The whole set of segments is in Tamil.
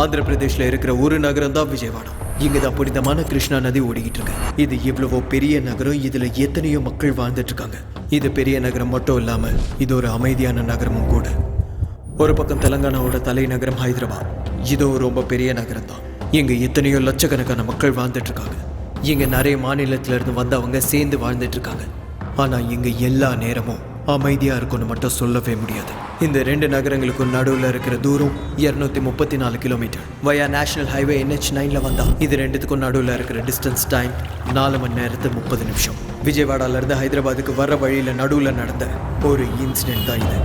ஆந்திர பிரதேஷ்ல இருக்கிற ஒரு நகரம் தான் விஜயவாடா. இங்கதான் புனிதமான கிருஷ்ணா நதி ஓடிக்கிட்டு இருக்கு. இது இவ்வளவோ பெரிய நகரம், இதுல எத்தனையோ மக்கள் வாழ்ந்துட்டு இருக்காங்க. இது பெரிய நகரம் மட்டும் இல்லாம இது ஒரு அமைதியான நகரமும் கூட. ஒரு பக்கம் தெலங்கானாவோட தலைநகரம் ஹைதராபாத். இதுவும் ரொம்ப பெரிய நகரம் தான். இங்க எத்தனையோ லட்சக்கணக்கான மக்கள் வாழ்ந்துட்டு இருக்காங்க. இங்க நிறைய மாநிலத்தில இருந்து வந்தவங்க சேர்ந்து வாழ்ந்துட்டு இருக்காங்க. ஆனா இங்க எல்லா நேரமும் அமைதியா இருக்கும்னு மட்டும் சொல்லவே முடியாது. இந்த ரெண்டு நகரங்களுக்கும் நடுவில் இருக்கிற தூரம் 234 கிலோமீட்டர். வயா நேஷனல் ஹைவே NH9ல வந்தா இது ரெண்டுத்துக்கும் நடுவில் இருக்கிற டிஸ்டன்ஸ் டைம் 4 மணி நேரத்து 30 நிமிஷம். விஜயவாடால இருந்து ஹைதராபாத்துக்கு வர்ற வழியில நடுவில் நடந்த ஒரு இன்சிடென்ட் தான் இது.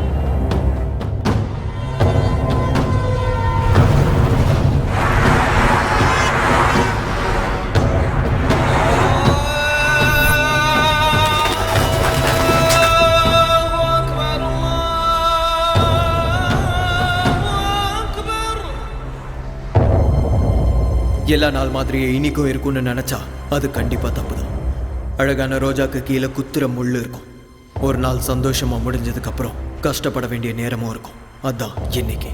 எல்லா நாள் மாதிரியே இனிக்கும் இருக்கும்னு நினைச்சா அது கண்டிப்பா தப்புதான். அழகான ரோஜாக்கு கீழே குத்துற முள்ளு இருக்கும். ஒரு நாள் சந்தோஷமா முடிஞ்சதுக்கு அப்புறம் கஷ்டப்பட வேண்டிய நேரமும் இருக்கும். அதான் இன்னைக்கு.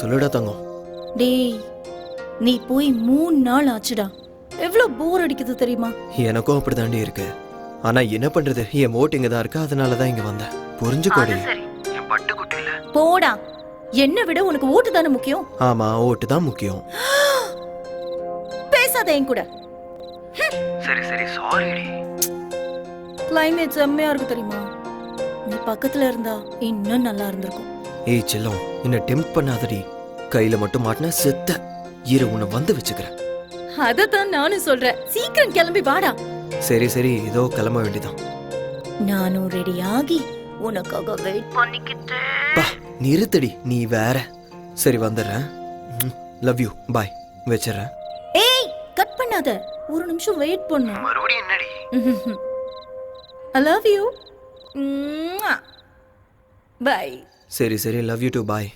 சொல்லுடா தங்கம். டேய், நீ போய் 3 நாள் ஆச்சுடா. எவ்வளவு போர் அடிக்குது தெரியுமா? எனக்கும் அப்படிதாண்டி இருக்கு. ஆனா என்ன பண்றது, என் ஓட்டு இங்க தான் இருக்கு, அதனாலதான் இங்க வந்தேன். புரிஞ்சுக்கோடி. போடா, என்ன விட உனக்கு ஓட்டு தானே முக்கியம். ஆமா, ஓட்டு தான் முக்கியம். பேசாத என் கூட. சரி சரி, சாரிடி. கிளைமேட் செம்மையா இருக்கு தெரியுமா? நீ பக்கத்துல இருந்தா இன்னும் நல்லா இருந்திருக்கும். ஏய் செல்லம், என்ன டெம்ப்ட் பண்ணாதடி. கையில மட்டும் மாட்டின செத்த. இரு, உன்னை வந்து வச்சுக்கிறேன். அதத்தான் நானும் சொல்றேன். சீக்கிரம் கிளம்பி வாடா. சரி சரி, இதோ கிளம்ப வேண்டியதான். நானும் ரெடி ஆகி உனக்காக வெயிட் பண்ணிக்கிட்டேன். நிறுத்தடி, நீ வேற. சரி வந்துடுறேன். லவ் யூ, பாய். வச்சிடறேன். ஏய், கட் பண்ணாத. ஒரு நிமிஷம் வெயிட் பண்ணு. மறுபடியும் என்னடி? I love you. Bye. சரி சரி, லவ் யூ டு, பாய்.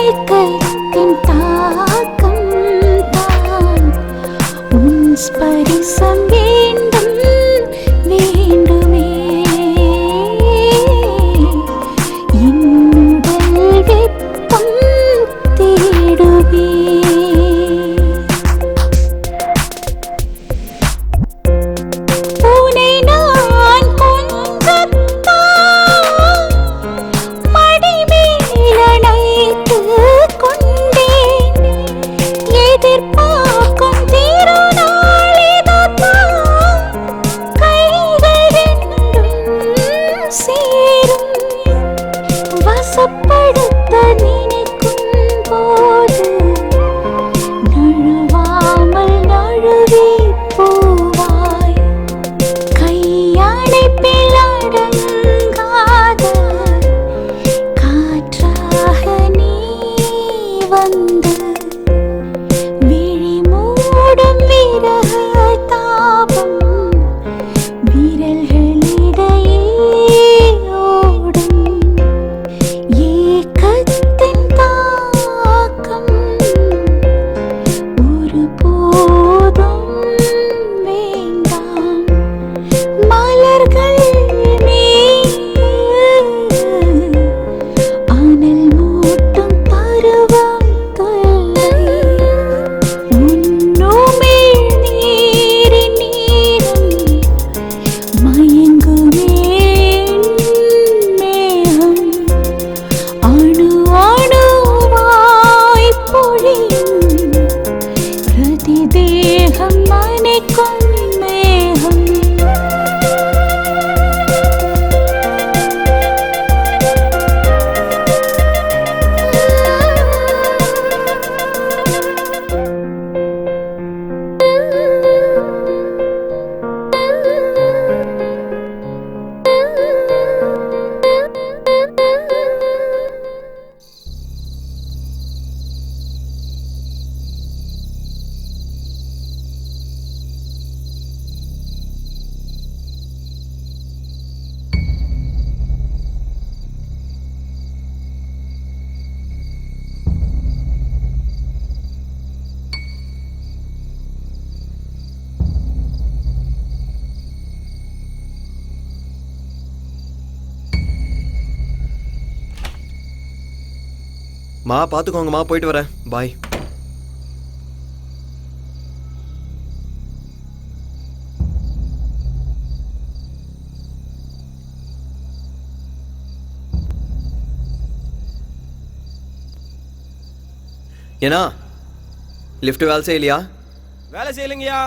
ஏக்கத்தின் தாக்கம் தான் உன் ஸ்பரிசம் வேண்டும் வேண்டுமே இன்னுடல் வெப்பம் தேடுவே உனை நான் கொஞ்சத்தான் மடிமேலணைத்துக் கொண்டேன் எதிர்பார்க்கும் திருநாள் இதுதான் கைகள் ரெண்டும் சேரும் வசப்படுத்த நினைக்கும் போது நழுவாமல் நழுவி போவாய் கையணைப்பில் அடங்காத காற்றாக நீ வந்து விழி மூடும் விரக தாபம் விரல்களிடையே ஓடும் ஏக்கத்தின் தாக்கம் ஒருபோதும் வேண்டாம் மலர்கள் மீது அனல் மூட்டும் பருவம் தொல்லை உன்னுமிழ் நீரின் நீரம் மயங்குமே மேகம் அணு அணுவாய் பொழியும் பிரதி தேகம் மனைக்கும் மேகம் மா பார்த்துக்கோங்கம்மா, போயிட்டு வரேன். பாய். ஏன்னா லிஃப்ட் வேலை செய்யலையா? வேலை செய்யலைங்கய்யா.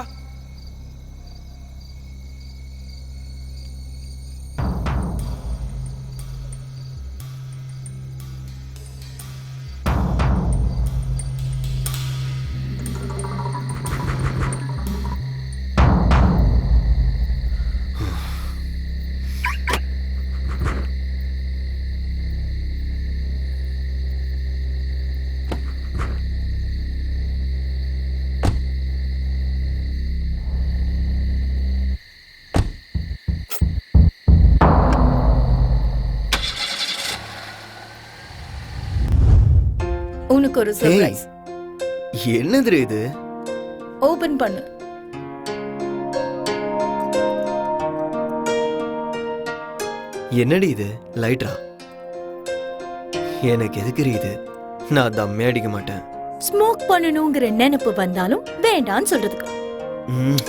உனக்கு ஒரு சர்ப்ரைஸ். என்னது இது? ஓபன் பண்ணு. என்னடி இது? லைட்டரா? எனக்கு எதுக்கு இது? நான் தம்மே அடிக்க மாட்டேன். ஸ்மோக் பண்ணணுங்கிற நினைப்பு வந்தாலும் வேண்டான்னு சொல்றதுக்கு. ம்.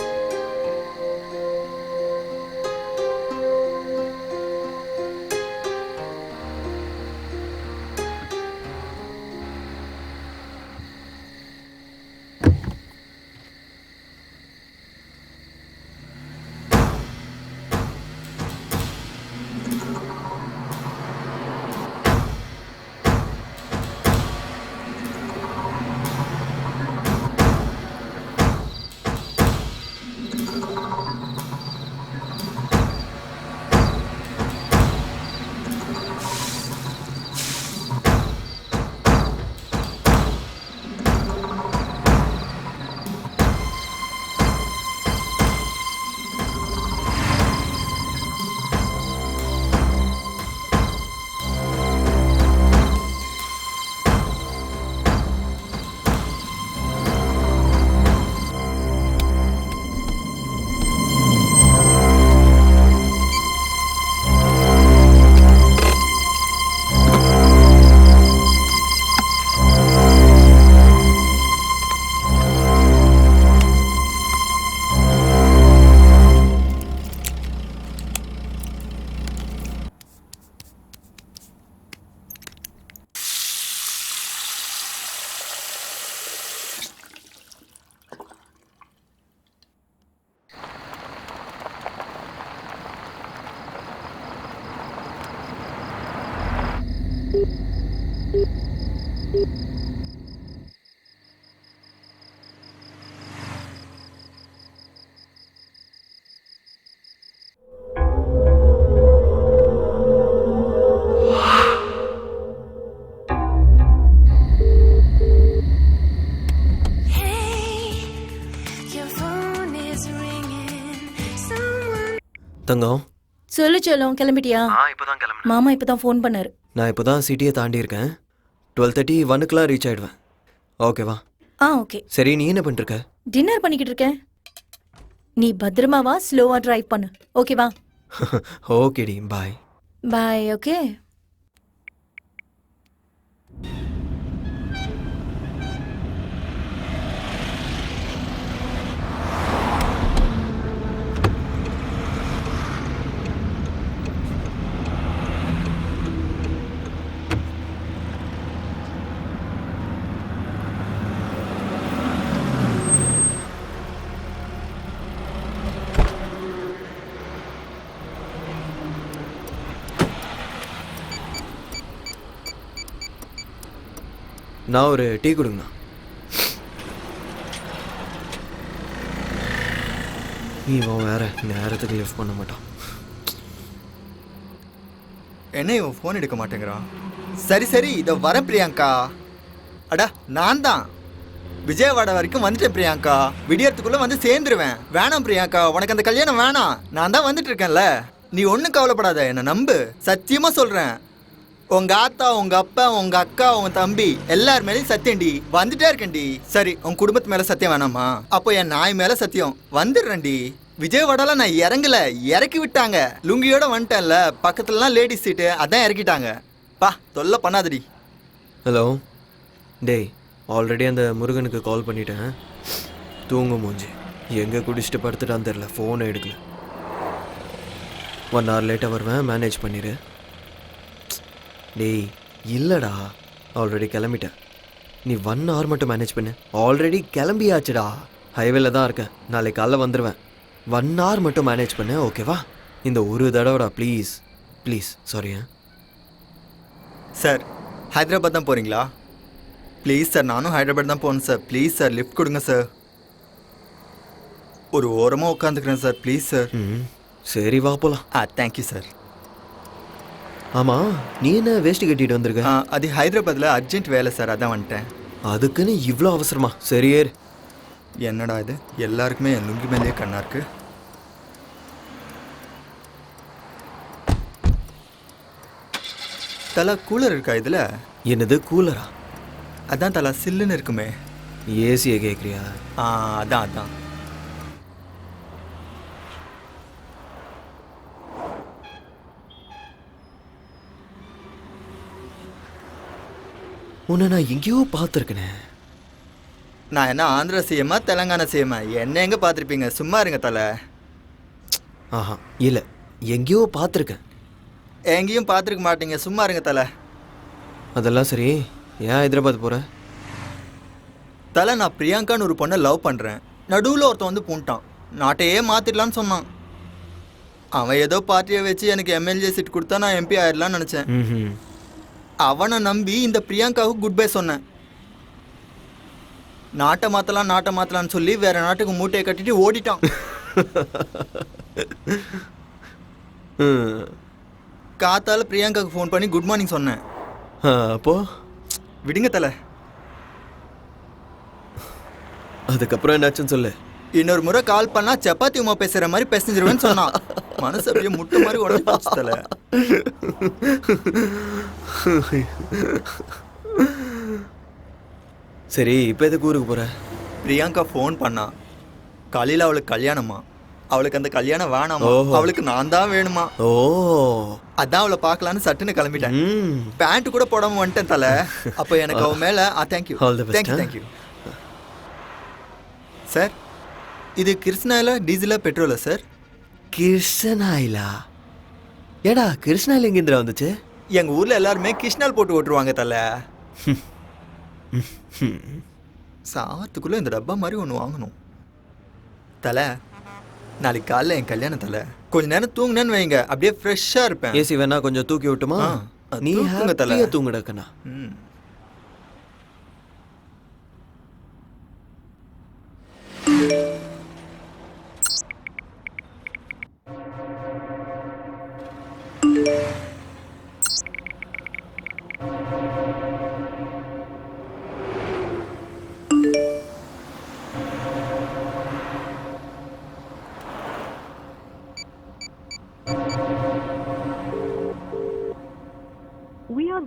தங்கம் சொல்லு செல்லம், கிளம்பிட்டியா? இப்போதான் கிளம்புனேன். மாமா இப்பதான் ஃபோன் பண்ணாரு. நான் இப்போ தான் சிட்டியை தாண்டி இருக்கேன். 12:30 1க்குலாம் ரீச் ஆயிடுவேன். ஓகேவா? ஓகே. சரி, நீ என்ன பண்ணிருக்க? டின்னர் பண்ணிக்கிட்டு இருக்கேன். நீ பத்திரமாவா, ஸ்லோவா டிரைவ் பண்ணு. ஓகேவா? ஓகேடி, பாய். பாய். ஓகே. நான் ஒரு டீ கொடுங்கண்ணா. இவன் வேற நேரத்துக்கு லிஃப்ட் பண்ண மாட்டான். என்ன இவன் ஃபோன் எடுக்க மாட்டேங்கிறான்? சரி இதை வர பிரியாங்கா. அடா நான் தான் விஜயவாடா வரைக்கும் வந்துட்டேன் பிரியாங்கா. விடியறதுக்குள்ள வந்து சேர்ந்துருவேன். வேணாம் பிரியாங்கா, உனக்கு அந்த கல்யாணம் வேணாம். நான் தான் வந்துட்டு இருக்கேன்ல, நீ ஒன்றும் கவலைப்படாத, என்னை நம்பு. சத்தியமா சொல்றேன், உங்க ஆத்தா, உங்க அப்பா, உங்க அக்கா, உங்க தம்பி எல்லார் மேலேயும் சத்தியம்டி. வந்துட்டே இருக்கேன்டி. சரி, உங்க குடும்பத்து மேல சத்தியம் வேணாமா? அப்போ என் நாய் மேல சத்தியம். வந்துடுறேன்டி. விஜயவாடால நான் இறங்கல, இறக்கி விட்டாங்க. லுங்கியோட வந்துட்டேன்ல, பக்கத்துலலாம் லேடிஸ் சீட்டு, அதான் இறக்கிட்டாங்க. பா தொல்லை பண்ணாதடி. ஹலோ டேய், ஆல்ரெடி அந்த முருகனுக்கு கால் பண்ணிட்டேன். தூங்க மூஞ்சி எங்கே குடிச்சிட்டு படுத்துட்டான்னு தெரில, ஃபோனை எடுக்கல. 1 hour லேட்டாக வருவேன், மேனேஜ் பண்ணிடு. டேய் இல்லைடா, ஆல்ரெடி கிளம்பிட்டேன். நீ 1 hour மட்டும் மேனேஜ் பண்ணு. ஆல்ரெடி கிளம்பியாச்சுடா, ஹைவேல தான் இருக்கேன். நாளைக்கு காலைல வந்துடுவேன். 1 hour மட்டும் மேனேஜ் பண்ணு, ஓகேவா? இந்த ஒரு தடவைடா, please please. Sorry. Sir, Hyderabad தான் போகிறீங்களா? ப்ளீஸ் சார், நானும் ஹைதராபாத் தான் போகணும் சார். ப்ளீஸ் சார், லிஃப்ட் கொடுங்க சார். ஒரு ஓரமாக உட்காந்துக்கிறேன் சார், ப்ளீஸ் சார். சரி வா போகலாம். Thank you sir. ஆமாம், நீ என்ன வேஷ்டி கட்டிட்டு வந்திருக்க? அது ஹைதராபாத்தில் அர்ஜென்ட் வேலை சார், அதான் வந்துட்டேன். அதுக்குன்னு இவ்வளோ அவசரமா? சரி ஏறு. என்னடா இது, எல்லாருக்குமே என் லுங்கி மேலேயே கண்ணா இருக்கு. தலா கூலர் இருக்கா இதில்? என்னது கூலரா? அதான் தலா சில்லுன்னு இருக்குமே. ஏசியை கேட்குறியா? அதான். உன்னை நான் எங்கேயோ பார்த்துருக்கேனே. நான் என்ன ஆந்திரா சிஎம்மா தெலங்கானா சிஎம்மா? என்ன எங்கே பார்த்துருப்பீங்க, சும்மா இருங்க தலை. ஆஹா இல்லை, எங்கேயோ பார்த்துருக்கேன். எங்கேயும் பார்த்துருக்க மாட்டீங்க, சும்மா இருங்க தலை. அதெல்லாம் சரி, ஏன் ஹைதராபாத் போகிற? தலை, நான் பிரியாங்கான்னு ஒரு பொண்ணை லவ் பண்ணுறேன். நடுவில் ஒருத்தன் வந்து பூண்டான், நாட்டையே மாற்றிடலான்னு சொன்னான். அவன் ஏதோ பார்ட்டியை வச்சு எனக்கு எம்எல்ஏ சீட் கொடுத்தா நான் எம்பி ஆயிடலான்னு நினச்சேன். அவனை நம்பி இந்த பிரியாங்காவுக்கு குட் பை சொன்னேன். நாட்டை மாற்றலான்னு சொல்லி வேற நாட்டுக்கு மூட்டையை கட்டிட்டு ஓடிட்டான். காத்தால பிரியாங்காவுக்கு ஃபோன் பண்ணி குட் மார்னிங் சொன்னேன். அப்போ விடுங்க தலை. அதுக்கப்புறம் என்னாச்சுன்னு சொல்லு. இன்னொரு முறை கால் பண்ணா சப்பாத்தி உமா பேசுற மாதிரி பேசிஞ்சிருவேன்னு சொன்னான். மனசு அப்படியே முட்டு மாதிரி உடஞ்சி போச்சு தலை. சரி, இப்போ எதுக்கு ஊருக்கு போற? பிரியாங்கா ஃபோன் பண்ணா, காலையில் அவளுக்கு கல்யாணமா. அவளுக்கு அந்த கல்யாணம் வேணாமா, அவளுக்கு நான் தான் வேணுமா. ஓ, அதான் அவளை பார்க்கலான்னு சட்டுன்னு கிளம்பிட்டேன். பேண்ட் கூட போடாம வந்துட்டேன் தலை. அப்போ எனக்கு அவன் மேலே தேங்க்யூ தேங்க்யூ. சார், இது கிருஷ்ணாயிலா டீசலா பெட்ரோலா சார்? கிருஷ்ணாயிலா? ஏடா கிருஷ்ணாயில் எங்கேந்திரா வந்துச்சு? எங்கள் ஊரில் எல்லாருமே கிருஷ்ணால் போட்டு ஓட்டுருவாங்க தலை. சாவத்துக்குள்ளே இந்த டப்பா மாதிரி ஒன்று வாங்கணும் தலை. நாளைக்கு காலைல என் கல்யாணம் தலை. கொஞ்ச நேரம் தூங்குனேன்னு வைங்க, அப்படியே ஃப்ரெஷ்ஷாக இருப்பேன். ஏசி வேணா கொஞ்சம் தூக்கி விட்டுமா? நீ தலை தூங்குடக்கண்ணா.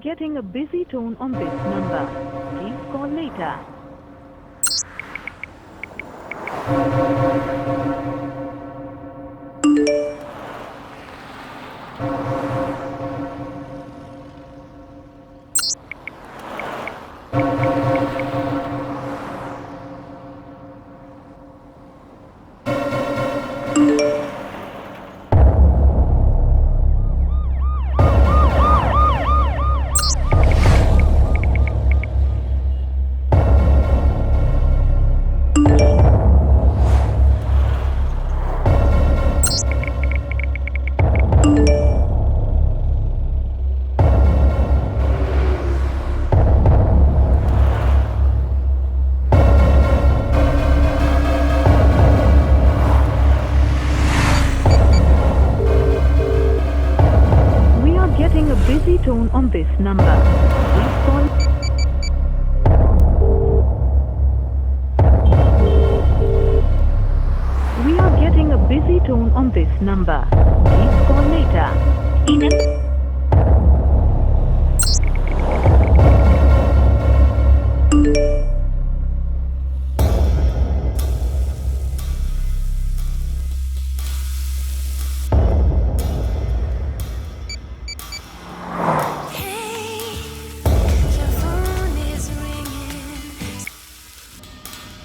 getting a busy tone on this number. Please call later. Busy tone on this number. Please call. We are getting a busy tone on this number. Please call later.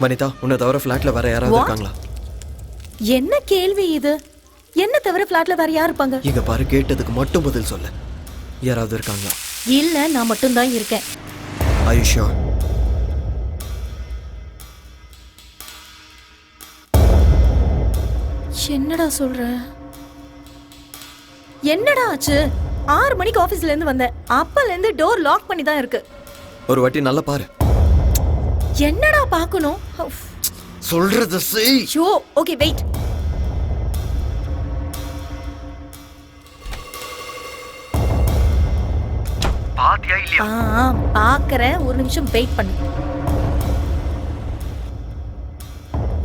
Vanitha, உன்னை தவிர ஃப்ளாட்ல வேற யாராவது What? இருக்காங்களா? என்ன கேள்வி இது? என்ன தவிர ஃபிளாட்ல வேற யார் இருப்பாங்க? இங்க பாரு, கேட்டதுக்கு மட்டும் பதில் சொல்லு. யாராவது இருக்காங்களா? இல்ல, நான் மட்டும் தான் இருக்கேன். Are you sure? என்னடா சொல்ற? என்னடா ஆச்சு? 6 மணிக்கு ஆபீஸ்ல இருந்து வந்தேன். அப்பல இருந்து டோர் லாக் பண்ணி தான் இருக்கு. ஒரு வாட்டி நல்லா பாரு. என்னடா பார்க்கணும்? சொல்றது செய். Show, okay wait. பாத்தியா இல்லையா? பார்க்கறேன், ஒரு நிமிஷம் வெயிட் பண்ணு.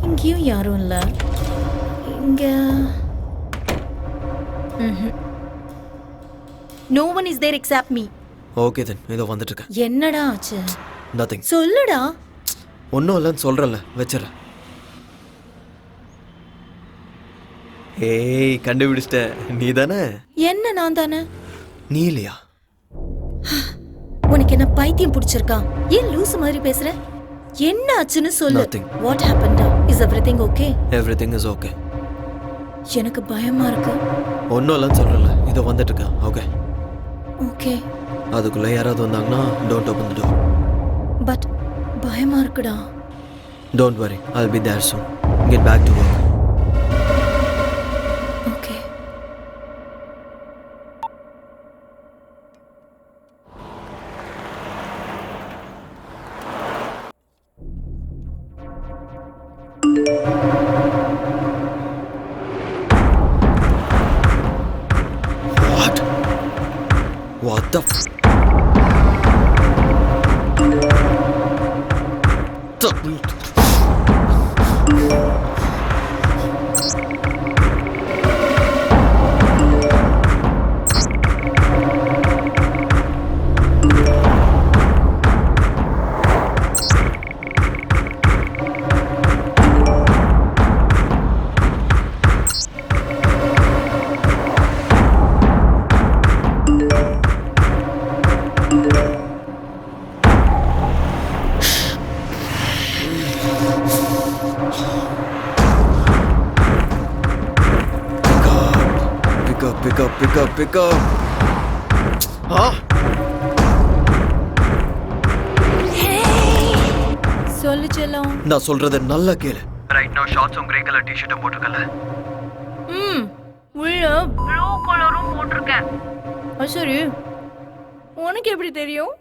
இங்கேயும் யாரும் இல்ல. இங்க No one is there except me. Okay then, இதோ வந்துட்டு இருக்கேன். என்னடா ஆச்சு? Nothing. சொல்லுடா. ஒன்றும் இல்லைன்னு சொல்கிறேன்ல, வச்சிடறேன். ஏய், கண்டுபிடிச்சிட்ட. நீ தானே? என்ன நான் தானே? நீ இல்லையா? உனக்கு என்ன பைத்தியம் பிடிச்சிருக்கா? ஏன் லூசு மாதிரி பேசுற? என்ன ஆச்சுன்னு சொல்லு. Nothing. What happened? Is everything okay? Everything is okay. எனக்கு பயமா இருக்கு. ஒன்றும் இல்லைன்னு சொல்கிறேன்ல, இதோ வந்துட்டு இருக்கேன். ஓகே. ஓகே. அதுக்குள்ளே யாராவது வந்தாங்கன்னா don't open the door. But பயமா இருக்குடா. Don't worry, I'll be there soon. Get back to work. Okay. What? What the f... Pick up. சொல்லு செல்லம். நான் சொல்றத நல்லா கேளு. Right now ஷார்ட்ஸும் grey colour டி-ஷர்ட்டும் போட்டுக்கல. உள்ள ப்ளூ கலரும் போட்டிருக்கேன். சரி, உனக்கு எப்படி தெரியும்?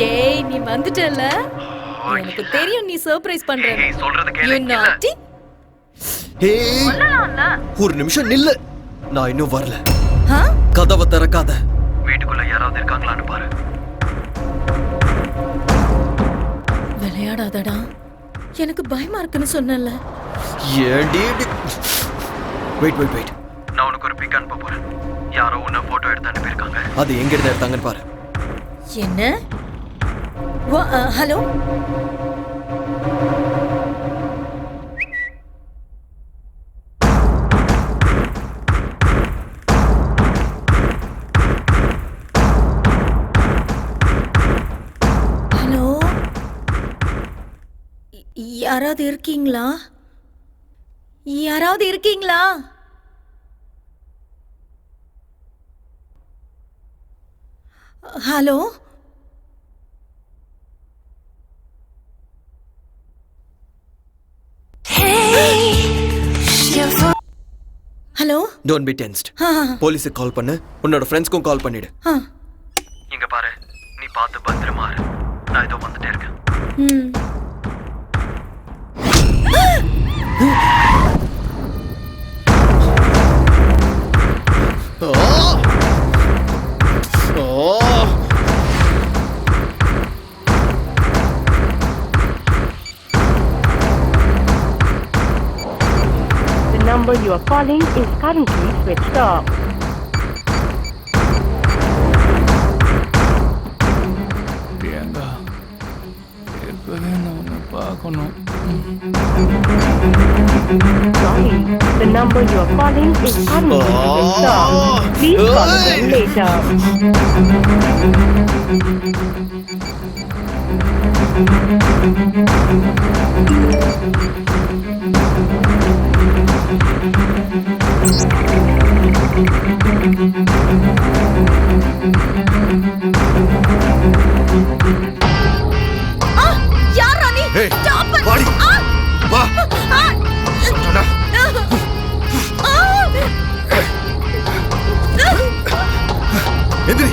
டேய், நீ வந்துட்டல. எனக்கு தெரியும் நீ சர்ப்ரைஸ் பண்ற. ஏய், சொல்றத கேளு. You naughty. ஏய், ஒரு நிமிஷம் நில்லு. நான் இன்னும் வரல. கதவை திறக்காத. வீட்டுக்குள்ள யாராவது இருக்காங்களான்னு பாரு. விளையாடாதடா. எனக்கு பயமா இருக்குன்னு சொன்னல. ஏண்டி? வெயிட். நான் உனக்கு ஒரு பிக் அனுப்ப போறேன். யாரோ உன்னை போட்டோ எடுத்து அனுப்பியிருக்காங்க. அது எங்க இருந்து எடுத்தாங்கன்னு பாரு. என்ன? ஹலோ, ஹலோ, யாராவது இருக்கீங்களா? யாராவது இருக்கீங்களா? Hello, hello. Don't be tensed. போலீஸுக்கு கால் பண்ணு, உன்னோட ஃப்ரெண்ட்ஸ்க்கும் கால் பண்ணிடு. இங்க பாரு, நீ பார்த்து பத்திரமா இரு. நான் இதோ வந்துட்டே இருக்கேன். The number you are calling is currently switched off. Priyanka, எப்பவே நான் உன்னை பார்க்கணும். Sorry, the number you are calling is currently switched off. Please call again later. யாரா நீ? Stop it. வா. எந்திரி.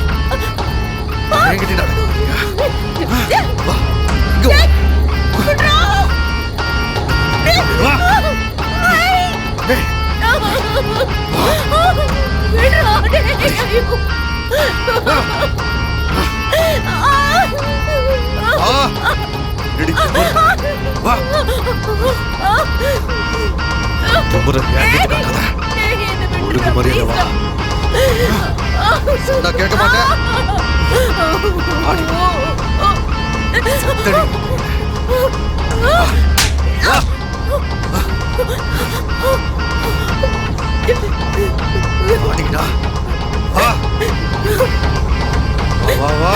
என்கிட்ட நட. வா. இங்க வா. வா. ஏய். ரெடி. வா. தும்புற என்கிட்ட நட. ஒழுங்கு மரியாதை வா. நான் கேட்க மாட்டேன். ஆடி. சத்தடி. வா. ஆடிடா. வா. வா வா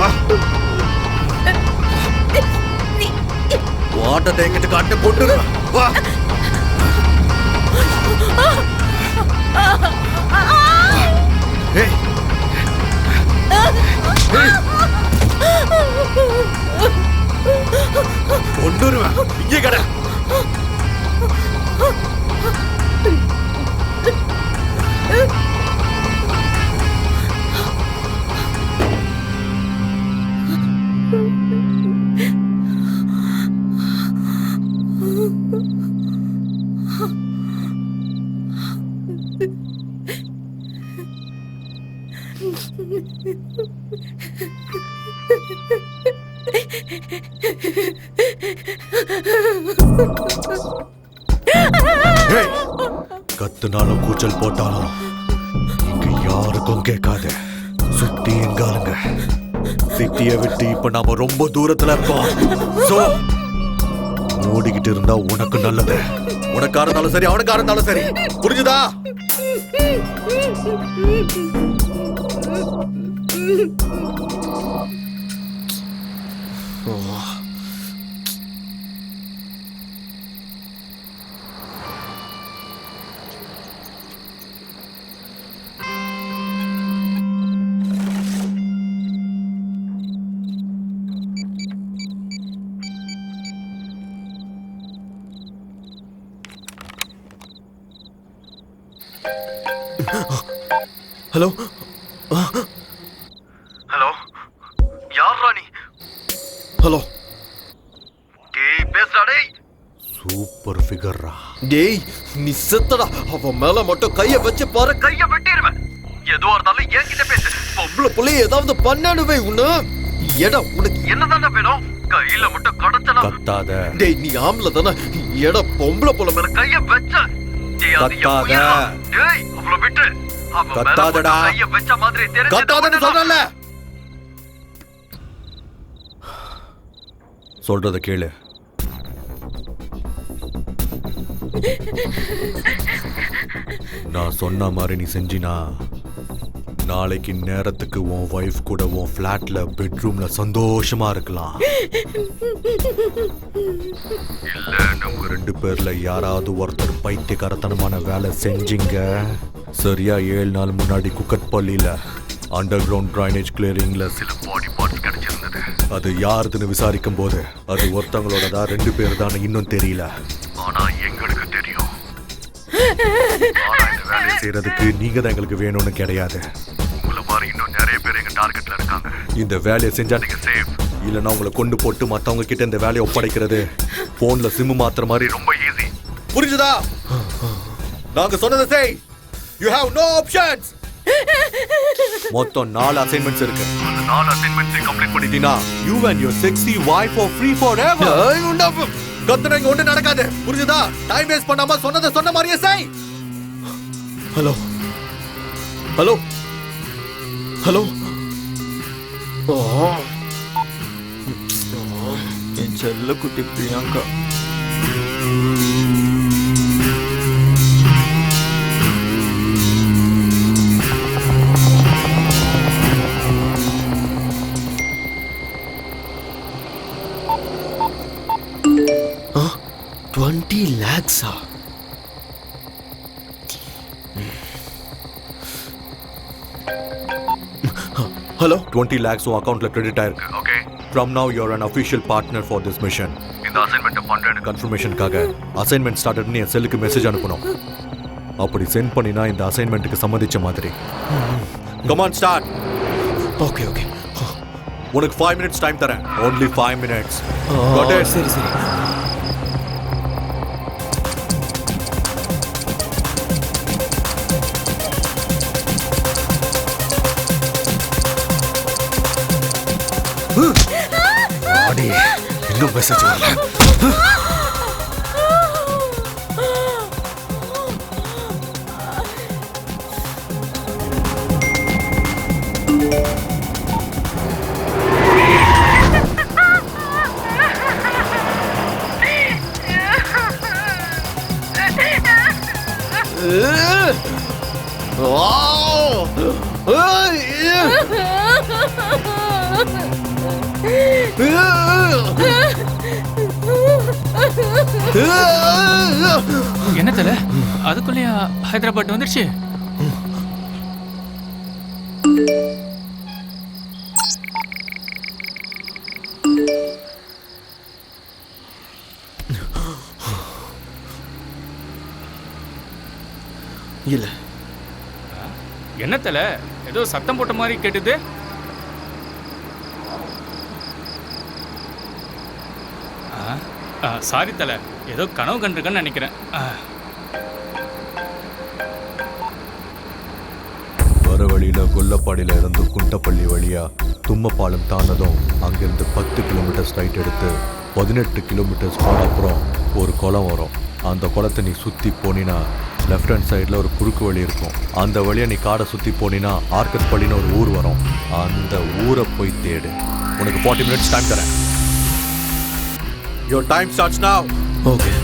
வா. வாட்டத்தை எங்கிட்ட காட்டு போட்டு வா. ஏய். கொண்டுருவேன். இங்கே கடை. கத்துனாலும் கூச்சல் போட்டாலும் இங்க யாருக்கும் கேட்காது. சுத்தி எங்காலுங்க. சிட்டியை விட்டு இப்ப நாம ரொம்ப தூரத்துல இருக்கோம். சோ ஓடிக்கிட்டு இருந்தா உனக்கு நல்லது. உனக்கா இருந்தாலும் சரி, அவனுக்கா இருந்தாலும் சரி. புரிஞ்சுதா? ஹலோ ஹலோ, யார் ராணி? ஹலோ. டேய் பேசுடா டேய். சூப்பர் ஃபிகர்ரா. டேய் நீ செத்தடா. அவன் மேல மட்டும் கைய வச்சு பாரு, கைய வெட்டிடுவேன். எதுவா இருந்தாலும் என்கிட்ட பேசு. பொம்பளை புள்ளை ஏதாவது பண்ணணுவே உன்ன. எடா உனக்கு என்னதானே வேணும்? கையில மட்டும் கடத்தலாம். கத்தாத. டேய் நீ ஆம்பளை தானே. எடா பொம்பளை புள்ள மேல கைய வச்ச. டேய் அது டேய் அவள விட்டு. கத்தாதடா. கத்தாதன்னு சொல்றல. சொல்றத கேளு. நான் சொன்ன மாதிரி நீ செஞ்சினா நாளைக்கு நேரத்துக்கு உன் வைஃப் கூட உன் ஃபிளாட்ல பெட்ரூம்ல சந்தோஷமா இருக்கலாம். இல்ல நம்ம 2 பேர்ல யாராவது ஒருத்தர் பைத்தியக்காரத்தனமான வேலை செஞ்சீங்க. சரியா 7 நாள் முன்னாடி குக்கட்பள்ளியில அண்டர் கிரவுண்ட் ட்ரைனேஜ் கிளியரிங்ல சில பாடி பார்ட்ஸ் கிடைச்சிருந்தது. அது யாருதுன்னு விசாரிக்கும் போது அது ஒருத்தவங்களோடதா 2 பேர் தான் இன்னும் தெரியல. ஆனா எங்களுக்கு தெரியும். வேலையை செய்யறதுக்கு நீங்க தான் எங்களுக்கு வேணும்னு கிடையாது. உங்களை மாதிரி இன்னும் நிறைய பேர் எங்க டார்கெட்ல இருக்காங்க. இந்த வேலையை செஞ்சா நீங்க சேஃப். இல்லைன்னா உங்களை கொண்டு போட்டு மத்தவங்க கிட்ட இந்த வேலையை ஒப்படைக்கிறது போன்ல சிம் மாத்துற மாதிரி ரொம்ப ஈஸி. புரிஞ்சுதா? நாங்க சொன்னதை செய். You have no options. மொத்தம் 4 அசைன்மெண்ட்ஸ் இருக்கு. அந்த 4 அசைன்மெண்ட்ஸ் கம்ப்ளீட் பண்ணிட்டீனா you and your sexy wife are free forever. கத்துனா இங்க ஒண்ணு நடக்காது. புரிஞ்சுதா? டைம் வேஸ்ட் பண்ணாம சொன்னதை சொன்ன மாதிரியே செய். Hello hello hello. என் செல்ல குட்டி பிரியங்கா. $20 lakhs. Hello? 20 lakhs உன் அக்கவுண்ட்ல கிரெடிட் ஆயிருக்கு. Okay. From now you're an official partner for this mission. இந்த அசைன்மென்ட் பண்றேன் கன்ஃபர்மேஷனுக்காக அசைன்மென்ட் ஸ்டார்டட்னு என் செல்லுக்கு மெசேஜ் அனுப்பணும். அப்படி சென்ட் பண்ணினா இந்த அசைன்மென்ட்டுக்கு சம்மதிச்ச மாதிரி. Come on start. Okay okay. உனக்கு 5 minutes டைம் தரேன். Only 5 minutes. Got it? சரி சரி. இன்னும் மெசேஜ் வரல. என்ன தல அதுக்குள்ளேயா ஹைதராபாத் வந்துருச்சு? இல்ல. என்ன தல ஏதோ சத்தம் போட்ட மாதிரி கேட்டுது. சாரி தல ஏதோ கனவு கண்டிருக்கேன்னு நினைக்கிறேன். வர வழியில கொல்லப்பாடியில இருந்து குண்டப்பள்ளி வழியா தும்மப்பாலம் தாண்டதும் அங்கிருந்து 10 கிலோமீட்டர் ஸ்ட்ரைட் எடுத்து 18 கிலோமீட்டர்ஸ் போன அப்புறம் ஒரு குளம் வரும். அந்த குளத்தை நீ சுற்றி போனினா லெஃப்ட் ஹேண்ட் சைடில் ஒரு குறுக்கு வழி இருக்கும். அந்த வழியை நீ காடை சுற்றி போனினா ஆர்கட்பள்ளின்னு ஒரு ஊர் வரும். அந்த ஊரை போய் தேடு. உனக்கு 40 minutes டைம் தரேன். Your time starts now. Okay.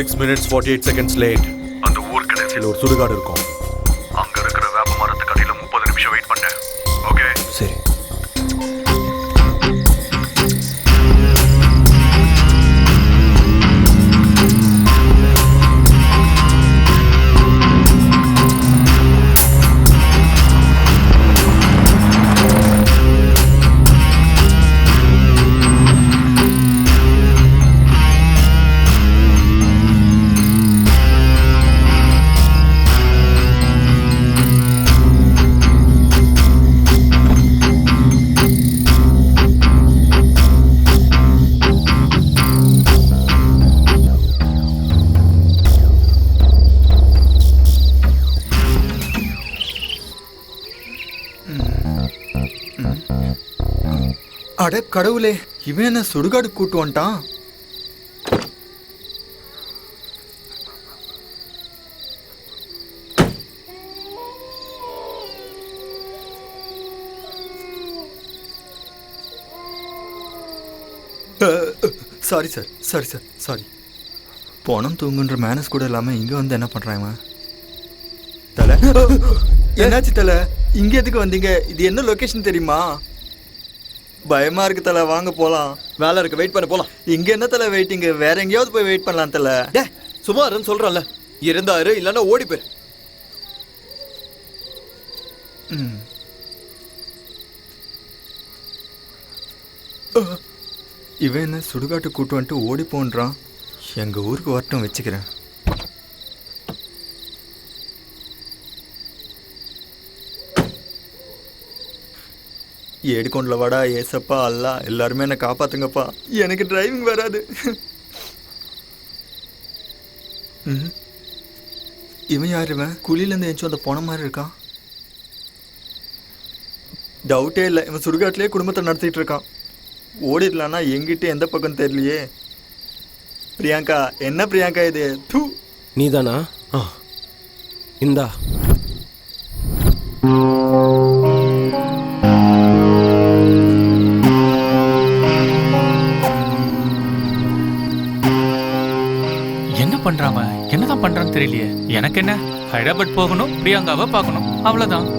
6 minutes 48 seconds late. அந்த ஊர் கடைசியில் ஒரு சுடுகாடு இருக்கும். அங்க இருக்கிற வேப்ப மரத்துக்கு அடியில 30 நிமிஷம் வெயிட் பண்ணேன். ஓகே சரி. அட கடவுளே, இவன் என்ன சுடுகாடு கூட்டு வந்துட்டான்? Sorry sir, sorry sir, sorry. பணம் தூங்குன்ற மேனஸ் கூட இல்லாமல் இங்கே வந்து என்ன பண்ணுறாங்க? தலை என்னாச்சு தலை? இங்கே எதுக்கு வந்தீங்க? இது என்ன லொக்கேஷன் தெரியுமா? பயமா இருக்கு தலை, வாங்க போலாம். வேலை இருக்கு, வெயிட் பண்ண போலாம். இங்க என்ன தலை வெயிட்டிங்க? வேற எங்கேயாவது போய் வெயிட் பண்ணலாம் தலை. டே சுமாருன்னு சொல்றேன்ல, இருந்தாரு இல்லைன்னா ஓடி போயிரு. இவன் என்ன சுடுகாட்டு கூட்டு வந்துட்டு ஓடி போன்றான். எங்க ஊருக்கு வரட்டும், வச்சுக்கிறேன். ஏடுகொண்டல வாடா ஏசப்பா அல்லா, எல்லாருமே என்னை காப்பாத்துங்கப்பா, எனக்கு டிரைவிங் வராது. இவன் யார்? இவன் குழியிலேருந்து எஞ்சும் அந்த போன மாதிரி இருக்கான். டவுட்டே இல்லை, இவன் சுடுகாட்டிலே குடும்பத்தை நடத்திட்டு இருக்கான். ஓடிடலான்னா எங்கிட்ட எந்த பக்கம் தெரியலையே. பிரியங்கா, என்ன பிரியங்கா இது? தூ, நீதானா? இந்தா. என்ன பண்றாம, என்னதான் பண்றான்னு தெரியலையே. எனக்கு என்ன, ஹைதராபாத் போகணும், பிரியங்காவை பார்க்கணும், அவ்வளவுதான்.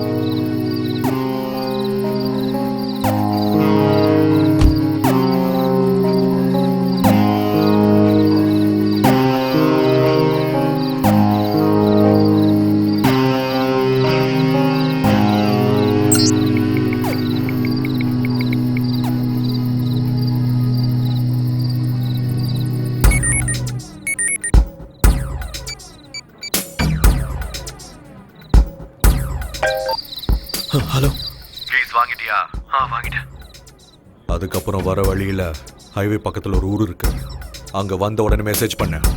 ஹலோ, ப்ளீஸ் வாங்கிட்டியா? வாங்கிட்டேன். அதுக்கப்புறம் வர வழியில் ஹைவே பக்கத்தில் ஒரு ஊர் இருக்கு. அங்கே வந்த உடனே மெசேஜ் பண்ணேன்.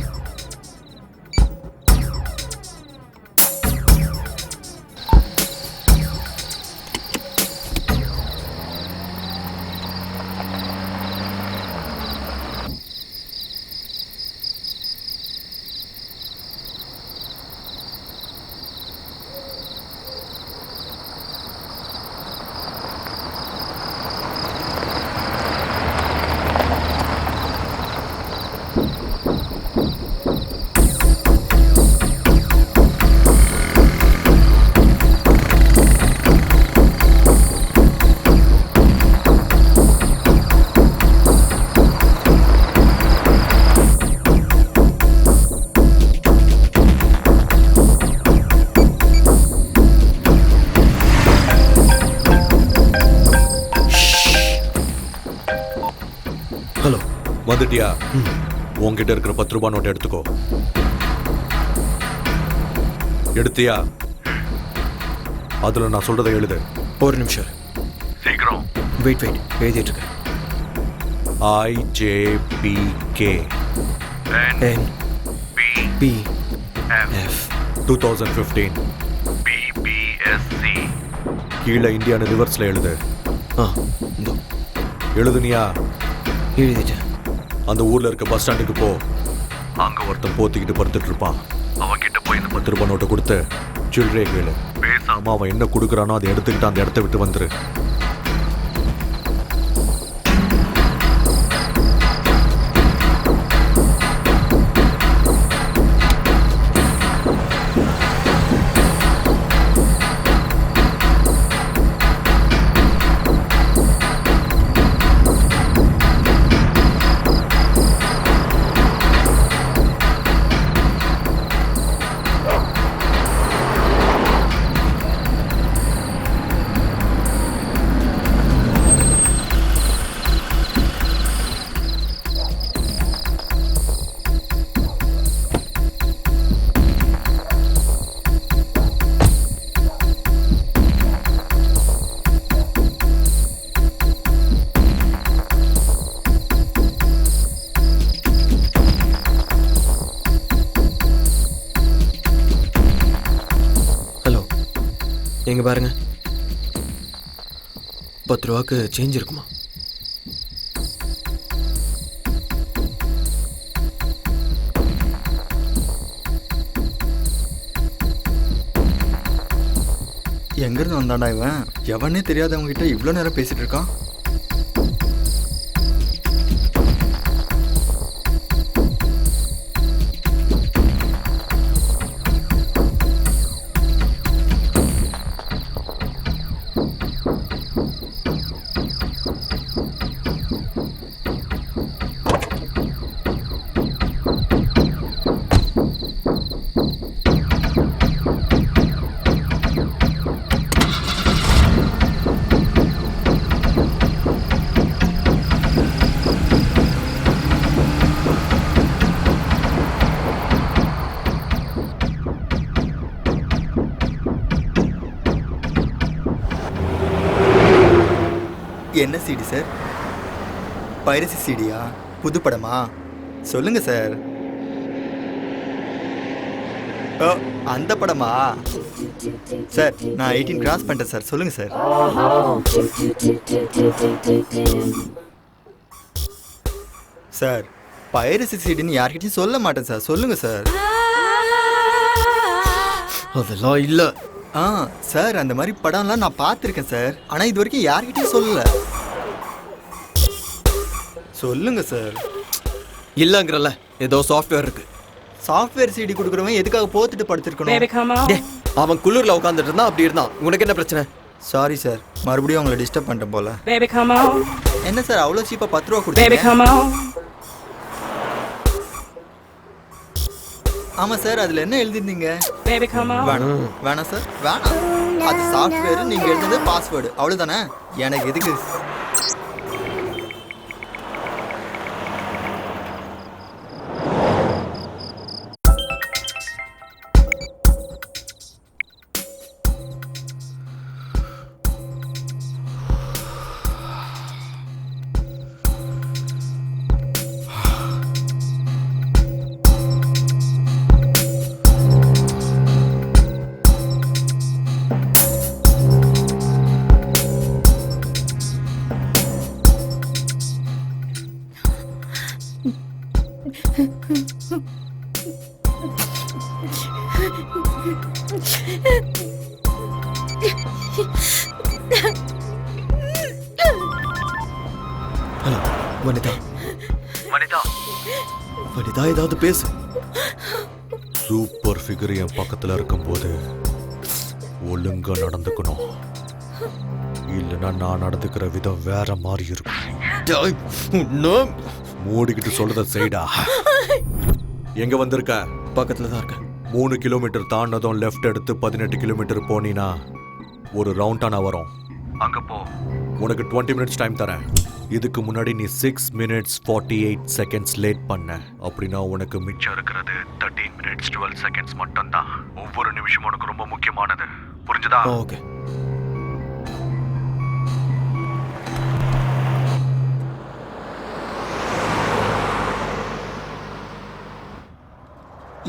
ஹலோ, வந்துட்டியா? உங்ககிட்ட இருக்கிற 10 ரூபாய் நோட்டை எடுத்துக்கோ. எடுத்தியா? அதில் நான் சொல்றதை எழுது. ஒரு நிமிஷம் சீக்கிரம். வெயிட் எழுதிட்டு இருக்கேன். IJPK NPF 2015 BBSC. கீழே இந்தியான்னு ரிவர்ஸில் எழுது. இதோ எழுதுனியா? எழுதிட்டேன். அந்த ஊர்ல இருக்க பஸ் ஸ்டாண்டுக்கு போ. அங்க ஒருத்தன் போத்திக்கிட்டு படுத்துட்டு இருப்பான். அவன் கிட்ட போய் இந்த 10 ரூபாய் நோட்டை கொடுத்து சில்லறையை கேளு. பேசாம அவன் என்ன கொடுக்குறானோ அதை எடுத்துக்கிட்டு அந்த இடத்த விட்டு வந்துரு. எங்க பாருங்க, 10 ரூபாய்க்கு சேஞ்ச் இருக்குமா? எங்கேருந்து வந்தாண்டா இவன்? எவனே தெரியாதவங்க கிட்ட இவ்வளோ நேரம் பேசிட்டு இருக்கான். என்ன சிடி சார்? பைரசி சிடியா? புது படமா? சொல்லுங்க சார். ஓ, அந்த படமா? சார் நான் 18 கிராஸ் பண்ணிட்டேன் சார். சொல்லுங்க சார். சார் பைரசி சிடின்னு யார்கிட்டயும் சொல்ல மாட்டேன் சார். சொல்லுங்க சார். அதெல்லாம் இல்ல. சார் அந்த மாதிரி படம்லாம் நான் பார்த்துருக்கேன் சார். ஆனால் இது வரைக்கும் யார்கிட்டயும் சொல்லல. சொல்லுங்க சார். இல்லங்கிறல்ல, ஏதோ சாஃப்ட்வேர் இருக்கு. சாஃப்ட்வேர் சிடி கொடுக்குறவன் எதுக்காக போத்துட்டு படுத்திருக்கணும்? அவன் குளிர்ல உட்காந்துட்டு இருந்தான், அப்படி இருந்தான். உனக்கு என்ன பிரச்சனை? சாரி சார், மறுபடியும் அவங்களை டிஸ்டர்ப் பண்ணிட்டேன் போல. Baby, come on. என்ன சார் அவ்வளோ சீப்பாக 10 ரூபா Baby, கொடுத்தீங்க? come on. ஆமாம் சார், அதில் என்ன எழுதிருந்தீங்க? Baby, come on. வேணாம் சார், வேணாம். அது சாஃப்ட்வேர், நீங்கள் எழுதுனது பாஸ்வேர்டு, அவ்வளோதானே. எனக்கு எதுக்கு? ஹலோ வனிதா. வனிதா ஏதாவது பேசு. சூப்பர் ஃபிகர் என் பக்கத்தில் இருக்கும்போது ஒழுங்கா நடந்துக்கணும். இல்லைன்னா நான் நடந்துக்கிற விதம் வேற மாதிரி இருக்கும். மூடிக்கிட்டு சொல்றத செய்டா. எங்க வந்திருக்க? பக்கத்துல தான் இருக்கேன். 3 கிலோமீட்டர் தாண்டதும் லெஃப்ட் எடுத்து 18 கிலோமீட்டர் போனீனா ஒரு ரவுண்டானா வரும். அங்க போ. உனக்கு 20 மினிட்ஸ் டைம் தரேன். இதுக்கு முன்னாடி நீ 6 minutes 48 seconds லேட் பண்ண. அப்படின்னா உனக்கு மிச்சம் இருக்கிறது 13 minutes 12 seconds மட்டும்தான். ஒவ்வொரு நிமிஷமும் உனக்கு ரொம்ப முக்கியமானது. புரிஞ்சுதா? ஓகே.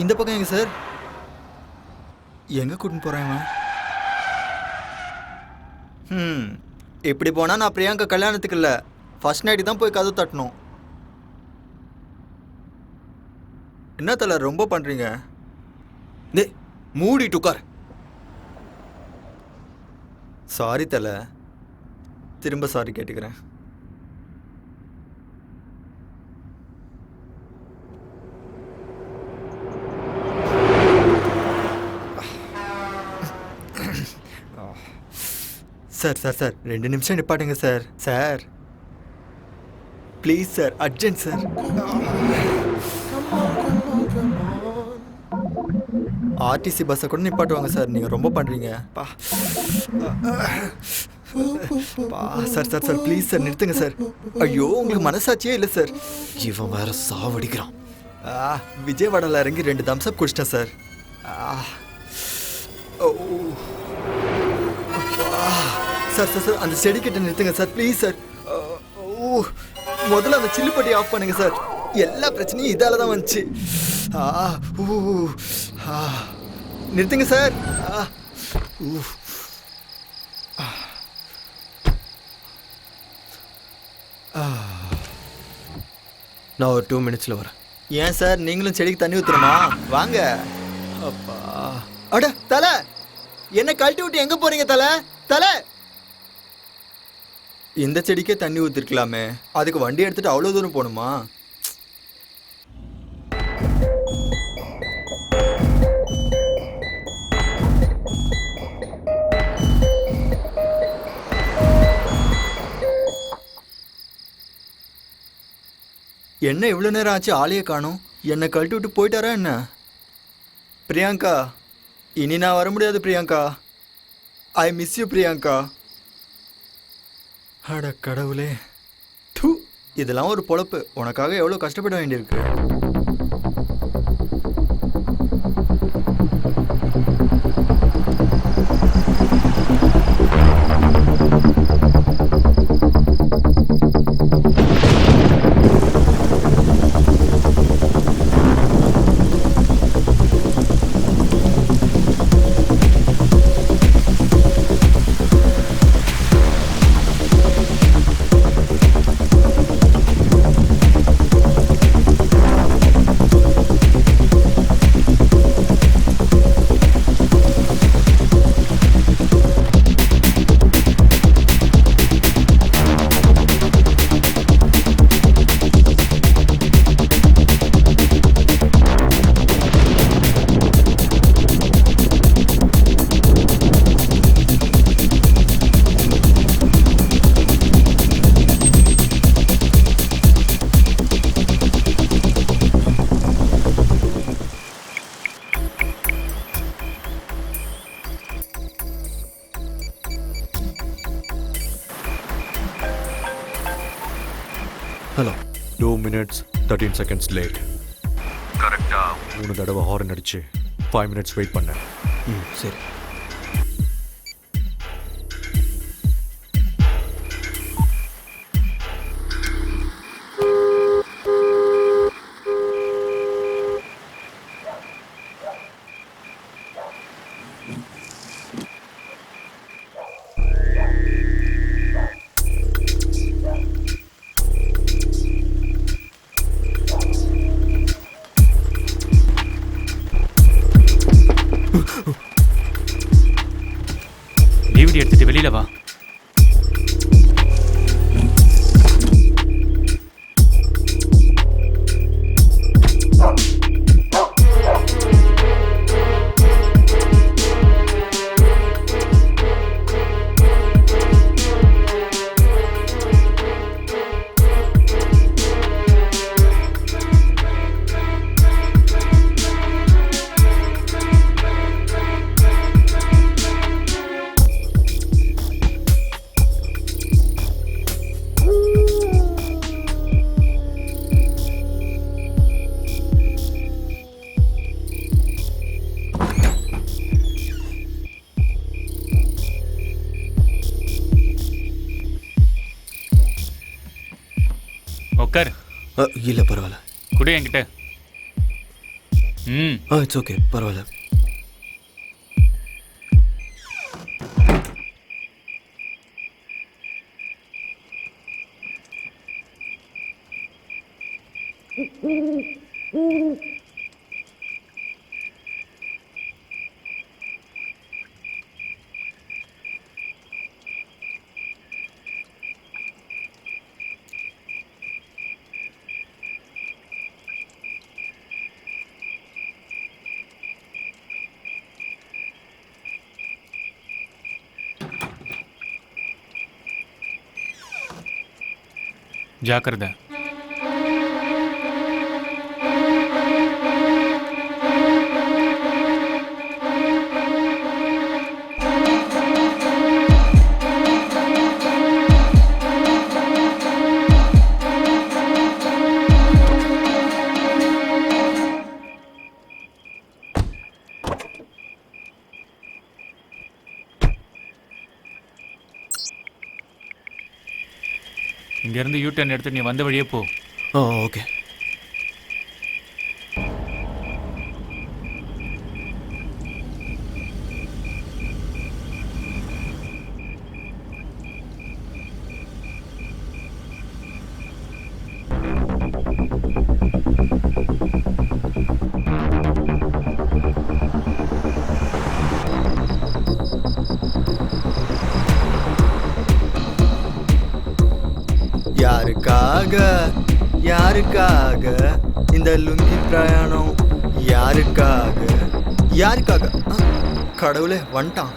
இந்த பக்கம் எங்க சார்? எங்க கூட்டின்னு போறேன்? இப்படி போனா நான் பிரியங்கா கல்யாணத்துக்கு இல்லை, ஃபர்ஸ்ட் நைட்டு தான் போய் கதவு தட்டணும். என்ன தல ரொம்ப பண்றீங்க? மூடிட்டு உட்கார். சாரி தல, திரும்ப சாரி கேட்டுக்கிறேன். சார் சார் சார் 2 நிமிஷம் நிப்பாட்டுங்க sir. Sir please sir, urgent sir. RTC பஸ்ஸை கூட நிப்பாட்டுவாங்க சார், நீங்கள் ரொம்ப பண்ணுறீங்க. Sir sir sir please sir நிறுத்துங்க சார். ஐயோ உங்களுக்கு மனசாட்சியே இல்லை சார். இவன் வேற சாவடிக்கிறான். விஜயவாடாவில் இறங்கி 2 தம்ஸ்அப் குடிச்சிட்டேன் சார். சார் சார் சார் அந்த செடி கிட்ட நிறுத்துங்க சார் ப்ளீஸ் சார். முதல்ல அந்த சில்லுப்பட்டி ஆஃப் பண்ணுங்க சார். எல்லா பிரச்சனையும் இதால தான் வந்துச்சு. நிறுத்துங்க சார். நான் ஒரு 2 மினிட்ஸில் வரேன். ஏன் சார் நீங்களும் செடிக்கு தண்ணி ஊற்றுறமா? வாங்க. அப்பா, அட தலை, என்ன கழட்டி விட்டு எங்கே போகிறீங்க தலை? தலை, இந்த செடிக்கே தண்ணி ஊற்றிருக்கலாமே, அதுக்கு வண்டி எடுத்துகிட்டு அவ்வளோ தூரம் போகணுமா? என்ன இவ்வளோ நேரம் ஆச்சு, ஆளையே காணோம். என்னை கழட்டி விட்டு போயிட்டாரா என்ன? பிரியங்கா, இனி நான் வர முடியாது Priyanka. I miss you Priyanka. அட கடவுளே, தூ, இதெல்லாம் ஒரு பொழப்பு. உனக்காக எவ்வளோ கஷ்டப்பட வேண்டியிருக்கு. ஹலோ. 2 minutes 13 seconds late. கரெக்டாக 3 தடவை ஹார்ன் அடிச்சு 5 minutes வெயிட் பண்ணேன். சரி. டிவிடி எடுத்துட்டு வெளியில வா. உட்கார். இல்லை பரவாயில்ல. குடு என்கிட்ட. இட்ஸ் ஓகே, பரவாயில்ல. ஜாக்கிரதை. இங்கேருந்து யூ டர்ன் எடுத்து நீ வந்த வழியே போ. ஓகே. யாருக்காக இந்த லுங்கி பிரயாணம்? யாருக்காக யாருக்காக? கடவுளே வந்துட்டான்.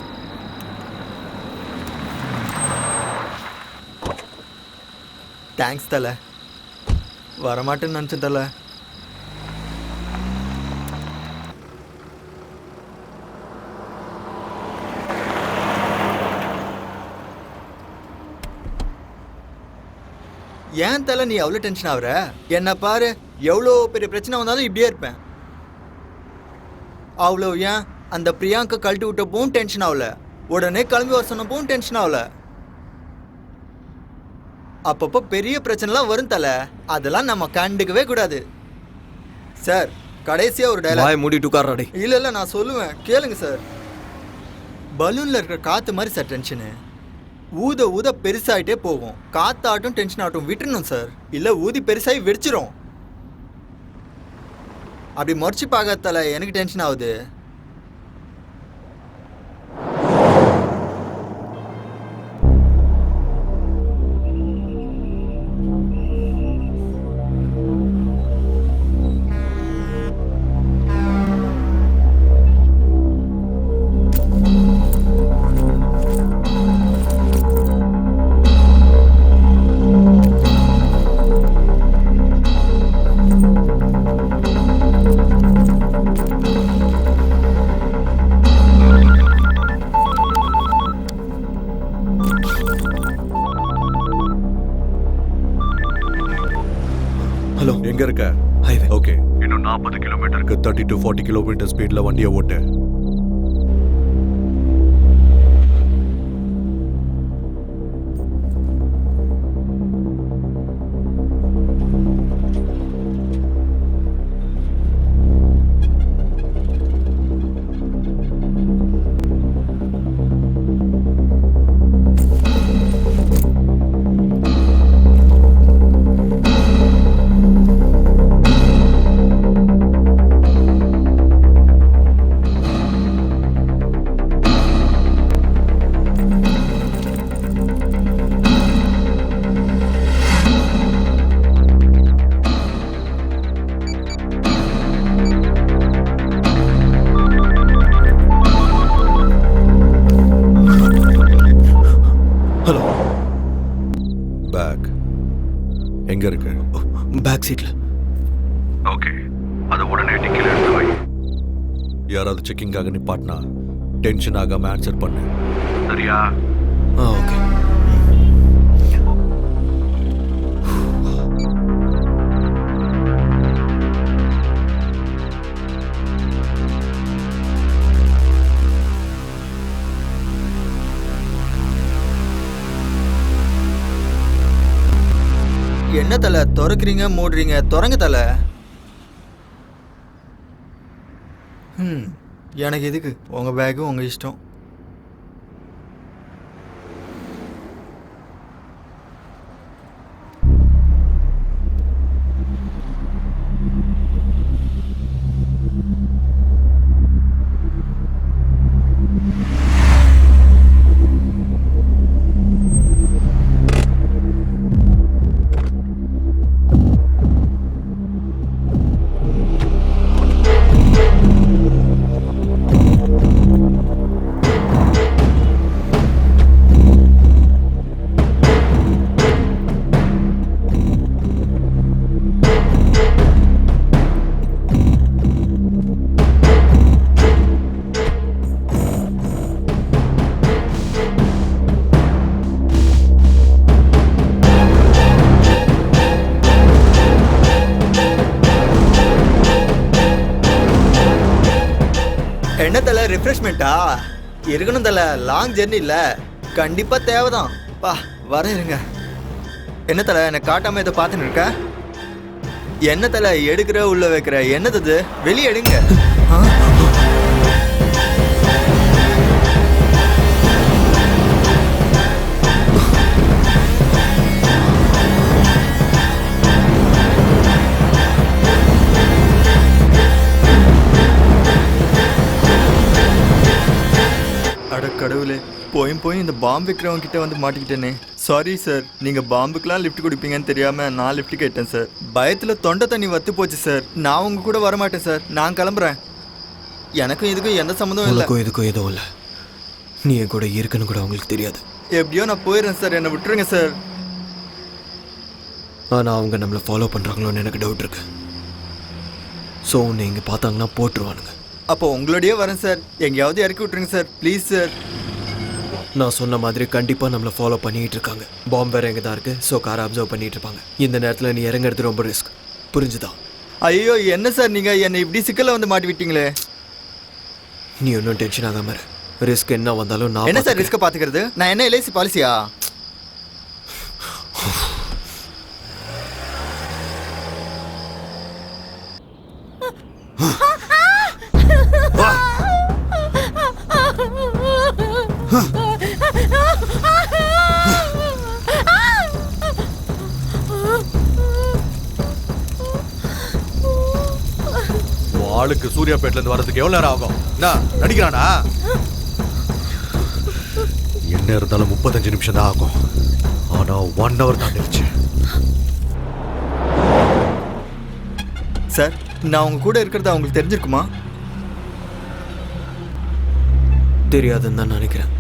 தேங்க்ஸ் தல. வரமாட்டேன்னு நினச்சேன் தல. ஏன் தலை நீ அவ்வளோ டென்ஷன் ஆகுற? என்ன பாரு, எவ்வளோ பெரிய பிரச்சனை வந்தாலும் இப்படியே இருப்பேன். அவ்வளோ ஏன் அந்த பிரியாங்கா கழட்டி விட்டப்பவும் டென்ஷன் ஆகல, உடனே கிளம்பி வர சொன்னப்பவும் டென்ஷன் ஆகல. அப்பப்போ பெரிய பிரச்சனைலாம் வரும் தலை, அதெல்லாம் நம்ம கண்டுக்கவே கூடாது. சார் கடைசியாக ஒரு டைலாக். மூடிட்டு உட்கார்றாடி. இல்லை இல்லை நான் சொல்லுவேன் கேளுங்க சார். பலூனில் இருக்கிற காற்று மாதிரி சார் டென்ஷனு. ஊத ஊத பெருசாகிட்டே போகும். காத்தாட்டும் டென்ஷன் ஆகட்டும் விட்டுறணும் சார், இல்லை ஊதி பெருசாகி வெடிச்சிரும். அப்படி முறைச்சி பார்க்கறதால எனக்கு டென்ஷன் ஆகுது. ஹலோ, எங்க இருக்க? ஹைவே. ஓகே, இன்னும் 40 கிலோமீட்டருக்கு 30 to 40 கிலோமீட்டர் ஸ்பீட்ல வண்டியை ஓட்டு. ஹலோ, பேக் எங்க இருக்கு? பேக் சீட்ல. ஓகே, அதை உடனே டிக்கில எடுத்து வை. யாராவது செக்கிங்காக நிப்பாட்டினா டென்ஷன் ஆகாம ஆன்சர் பண்ணு, சரியா? ஓகே. என்ன தலை திறக்கிறீங்க மூடுறீங்க? திறங்க தலை. எனக்கு எதுக்கு உங்கள் பேக்கு, உங்கள் இஷ்டம். என்ன தலை ரிஃப்ரெஷ்மெண்ட்டா? இருக்கணும் தலை, லாங் ஜெர்னி இல்லை, கண்டிப்பாக தேவைதான். பா வர இருங்க. என்ன தலை என்னை காட்டாமல் இதை பார்த்துன்னு இருக்க? என்ன தலை எடுக்கிற உள்ள வைக்கிற? என்னது வெளியே எடுங்க. அட கடவுளே, போய் இந்த பாம்பு விற்கிறவங்க கிட்ட வந்து மாட்டிக்கிட்டேனே. சாரி சார், நீங்கள் பாம்புக்கெலாம் லிஃப்ட் கொடுப்பீங்கன்னு தெரியாமல் நான் லிஃப்ட் கேட்டேன் சார். பயத்தில் தொண்டை தண்ணி வத்து போச்சு சார். நான் உங்கள் கூட வரமாட்டேன் சார், நான் கிளம்புறேன். எனக்கும் இதுக்கும் எந்த சம்மந்தமும் இல்லை. உனக்கும் இதுக்கும் எதுவும் இல்லை. நீ என் கூட இருக்குன்னு கூட அவங்களுக்கு தெரியாது. எப்படியோ நான் போயிடுறேன் சார், என்னை விட்டுருங்க சார். ஆனால் அவங்க நம்மளை ஃபாலோ பண்ணுறாங்களோன்னு எனக்கு டவுட் இருக்கு. ஸோ உன்னை இங்கே பார்த்தாங்கன்னா போட்டுருவானுங்க. அப்போ உங்களோடயே வரேன் சார், எங்கேயாவது இறக்கி விட்டுருங்க சார், ப்ளீஸ் சார். நான் சொன்ன மாதிரி கண்டிப்பாக நம்மளை ஃபாலோ பண்ணிகிட்டு இருக்காங்க. பாம்பு வேறு எங்கே தான் இருக்குது. ஸோ காரை அப்சர்வ் பண்ணிகிட்டு இருப்பாங்க. இந்த நேரத்தில் நீ இறங்குறது ரொம்ப ரிஸ்க், புரிஞ்சுதா? ஐயோ என்ன சார் நீங்கள் என்னை இப்படி சிக்கலில் வந்து மாட்டி விட்டீங்களே. நீ ஒன்றும் டென்ஷன் ஆகாம இரு. ரிஸ்க் என்ன வந்தாலும் நான் என்ன சார் ரிஸ்க்கை பார்த்துக்கிறது? நான் என்ன எல்ஐசி பாலிசியா? ஆளுக்கு சூர்யாபேட்ல இருந்து வரதுக்கு எவ்வளவு நேரம் ஆகும்? என்ன நடிக்கிறானா? என்ன இருந்தாலும் 35 நிமிஷம் தான் ஆகும். ஆனா 1 hour தாண்டிடுச்சு. சார், நான் உங்க கூட இருக்கிறது அவங்களுக்கு தெரிஞ்சிருக்குமா? தெரியாதுன்னு தான் நினைக்கிறேன்.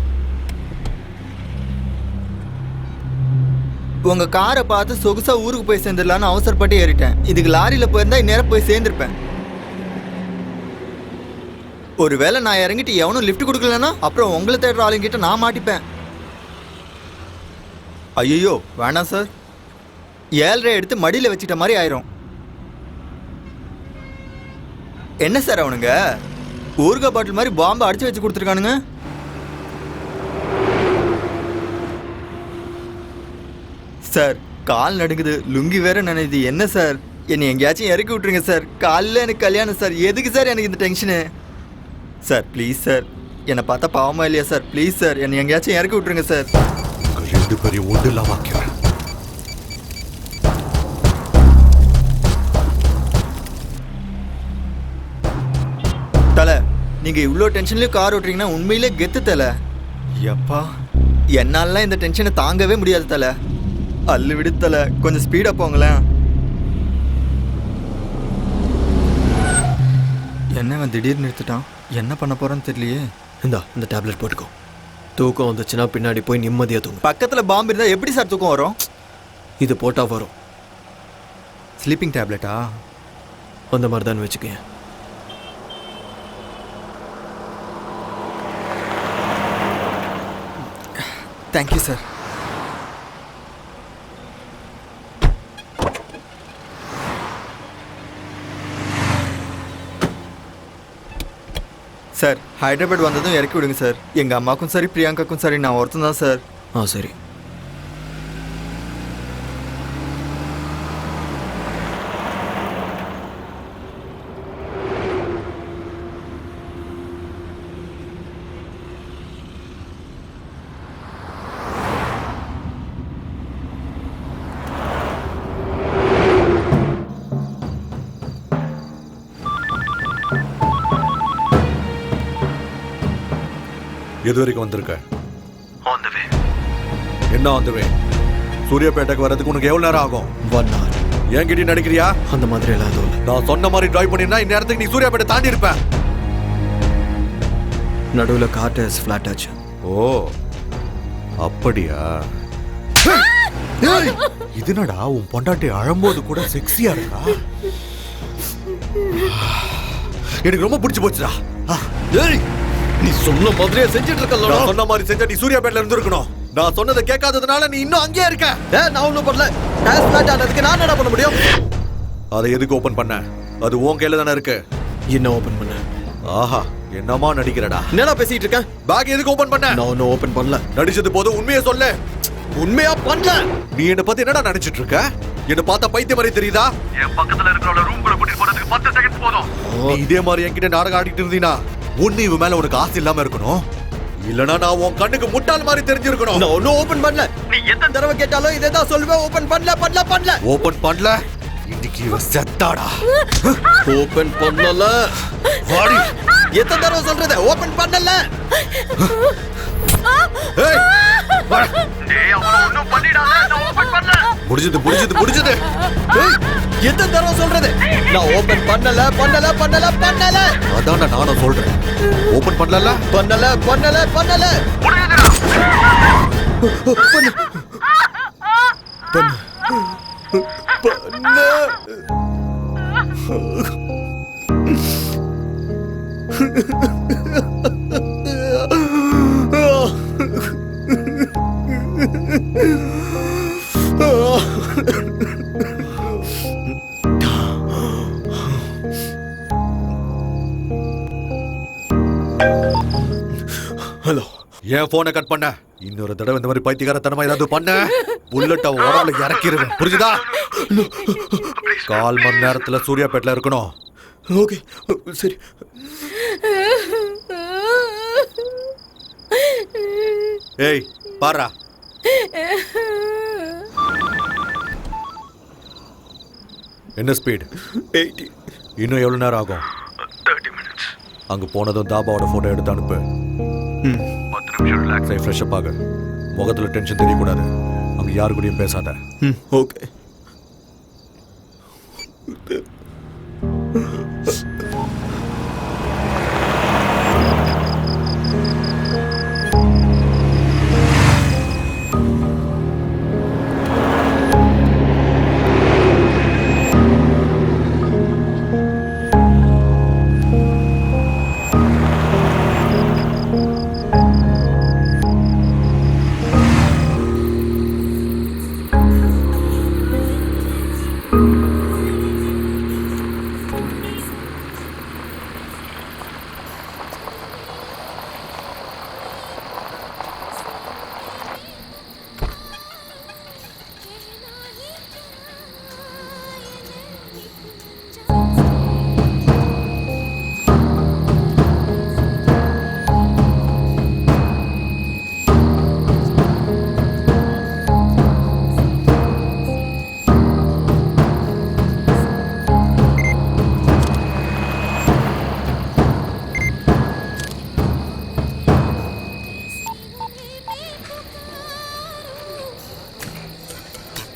உங்க காரை பார்த்து சொகுசா ஊருக்கு போய் சேர்ந்துடலான்னு அவசரப்பட்டு ஏறிட்டேன். இதுக்கு லாரியில போயிருந்தா இந்நேரம் போய் சேர்ந்திருப்பேன். ஒருவேளை நான் இறங்கிட்டு எவனும் லிஃப்ட் கொடுக்கலன்னா அப்புறம் உங்களை தேடுற ஆளுங்கிட்ட நான் மாட்டிப்பேன். ஐயோ வேணாம் சார், 7.5 எடுத்து மடியில் வச்சுட்ட மாதிரி ஆயிரும். என்ன சார் அவனுங்க ஊறுகாய் பாட்டில் மாதிரி பாம்பை அடிச்சு வச்சு கொடுத்துருக்கானுங்க. சார் கால் நடுங்குது, லுங்கி வேற நினைது. என்ன சார் என்னை எங்கேயாச்சும் இறக்கி விட்டுருங்க சார். காலையில் எனக்கு கல்யாணம் சார், எதுக்கு சார் எனக்கு இந்த டென்ஷனு? சார் ப்ளீஸ் சார், என்னை பார்த்தா பாவமா இல்லையா சார்? ப்ளீஸ் சார் என்னை எங்கேயாச்சும் இறக்கி விட்டுருங்க சார். 2 பேரையும் ஒன்று இல்லாம ஆக்கிறேன். தலை, நீங்கள் இவ்வளோ டென்ஷன்லேயும் கார் ஓட்டுறீங்கன்னா உண்மையிலே கெத்து தலை. எப்பா என்னாலலாம் இந்த டென்ஷனை தாங்கவே முடியாது தலை. அல்லு விடு தலை, கொஞ்சம் ஸ்பீடாக போங்களேன். என்னவன் திடீர்னு நிறுத்திட்டான், என்ன பண்ண போகிறேன்னு தெரியலையே. இந்த டேப்லெட் போட்டுக்கோ. தூக்கம் வந்துச்சுன்னா பின்னாடி போய் நிம்மதியாக தூங்கும். பக்கத்தில் பாம்பு இருந்தால் எப்படி சார் தூக்கம் வரும்? இது போட்டால் வரும். ஸ்லீப்பிங் டேப்லெட்டா? அந்த மாதிரி தான் வச்சுக்கேன். Thank you sir. சார் ஹைதராபாத் வந்ததும் இறக்கி விடுங்க சார். எங்கள் அம்மாக்கும் சரி பிரியாங்காக்கும் சரி நான் ஒருத்தன் தான் சார். சரி. எது வரைக்கும் வந்திருக்க? என்ன ஆந்துவே? சூர்யாபேட்டைக்கு வரதுக்கு உனக்கு எவ்வளவு நேரம் ஆகும்? 1 hour. என்கிட்ட நடிக்கிறியா? அந்த மாதிரி எல்லாம் எதுவும் இல்லை. நான் சொன்ன மாதிரி டிரைவ் பண்ணிருந்தா இந்த நேரத்துக்கு நீ சூர்யாபேட்டை தாண்டி இருப்ப. நடுவில் கார் டயர்ஸ் ஃப்ளாட் ஆச்சு. ஓ அப்படியா? இதுனடா உன் பொண்டாட்டி அழும்போது கூட செக்ஸியா இருக்கா? எனக்கு ரொம்ப பிடிச்சு போச்சுடா. நீ சொன்ன மாதிரியே செஞ்சுட்டு இருக்கல. நான் சொன்ன மாதிரி செஞ்சா நீ சூர்யாபேட்ல இருந்து இருக்கணும். நான் சொன்னதை கேட்காததுனால நீ இன்னும் அங்கேயே இருக்க. நான் ஒன்றும் பண்ணல. டயர் ஃப்ளாட் ஆனதுக்கு நான் என்ன பண்ண முடியும்? அதை எதுக்கு ஓபன் பண்ண? அது உன் கையில தானே இருக்கு. என்ன ஓபன் பண்ண? ஆஹா என்னமா நடிக்கிறடா. என்னடா பேசிட்டு இருக்க? பேக் எதுக்கு ஓபன் பண்ண? நான் ஒன்றும் ஓபன் பண்ணல. நடிச்சது போதும், உண்மையை சொல்லு. உண்மையா பண்ணல. நீ என்ன பத்தி என்னடா நினைச்சிட்டு இருக்க? என்ன பார்த்தா பைத்திய மாதிரி தெரியுதா? என் பக்கத்துல இருக்கிறவள ரூம்குள்ள கூட்டிட்டு போறதுக்கு 10 செகண்ட்ஸ் போதும். நீ இதே மாதிரி என்கிட்ட நாடகம் ஆடிட்டு இருந்தீனா ஒண்ணு இவ மேல உனக்கு ஆசை இல்லாம இருக்கணும், இல்லனா நான் உன் கண்ணுக்கு முட்டாள் மாதிரி தெரிஞ்சிருக்கணும். நான் ஒன்றும் ஓபன் பண்ணல. நீ எத்தனை தடவை கேட்டாலும் இதே தான் சொல்லுவேன். ஓபன் பண்ணல. ஓபன் பண்ணல? இன்னைக்கு இவ செத்தாடா. ஓபன் பண்ணல. வாடி. எத்தனை தடவை சொல்றது? ஓபன் பண்ணல. ஏய், வாடா. முடிஞ்சது முடிஞ்சது முடிஞ்சது. ஏய், எத்தனை தடவை சொல்றது? நான் ஓபன் பண்ணல பண்ணல பண்ணல பண்ணல அதான்டா நானும் சொல்றேன். ஓபன் பண்ணல. பண்ணல பண்ணல பண்ணல. ஹலோ, ஏன் போனை கட் பண்ண? இன்னொரு தடவை இந்த மாதிரி பைத்தியக்காரத்தனமா ஏதாவது பண்ண புல்லட் அவன் உடம்புல இறக்கிடுவேன். புரிஞ்சுதா? 1/4 மணி நேரத்துல சூர்யாபேட்டில் இருக்கணும். ஓகே சரி. ஏய் பாரா. என்ன ஸ்பீட்? 80. இன்னும் எவ்வளவு நேரம் ஆகும்? 30 minutes. அங்க போனதும் தாபாவோட போட்டோ எடுத்து அனுப்பு. 10 நிமிஷம் ரிலாக்ஸ் ஆகி ஃப்ரெஷ்அப் ஆகு. முகத்துல டென்ஷன் தெரியக்கூடாது. அங்க யாரு கூடயும் பேசாத. ஓகே.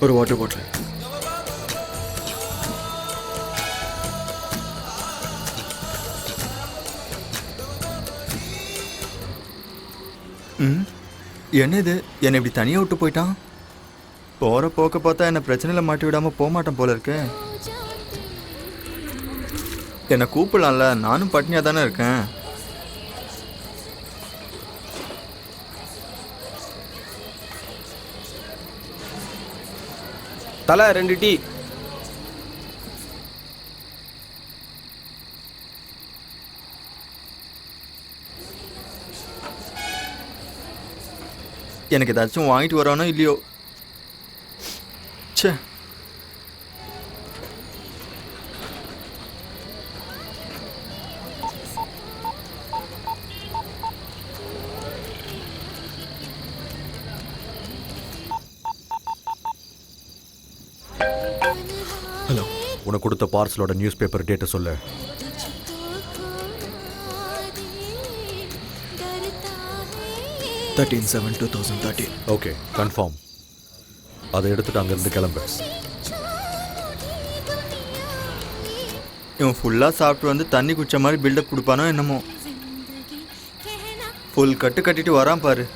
ஒரு வாட்டர் பாட்டில். என்ன இது? என்னை இப்படி தனியாக விட்டு போயிட்டான். போகிற போக்க பார்த்தா என்னை பிரச்சனையில் மாட்டி விடாமல் போக மாட்டேன் போல இருக்கு. என்னை கூப்பிடலாம்ல, நானும் பட்னியாக தானே இருக்கேன். தலை 2 டீ. எனக்கு ஏதாச்சும் வாங்கிட்டு வரானோ இல்லையோ. ச்சே. ஹலோ, உனக்கு கொடுத்த பார்சலோட நியூஸ் பேப்பர் டேட்டை சொல்லு. 13/7/2013. Okay, confirm. அதை எடுத்துட்டு அங்கேருந்து கிளம்பு. இவன் ஃபுல்லாக சாப்பிட்டு வந்து தண்ணி குடிச்ச மாதிரி பில்டப் கொடுப்பானோ என்னமோ. ஃபுல் கட்டு கட்டிட்டு வரான் பாரு.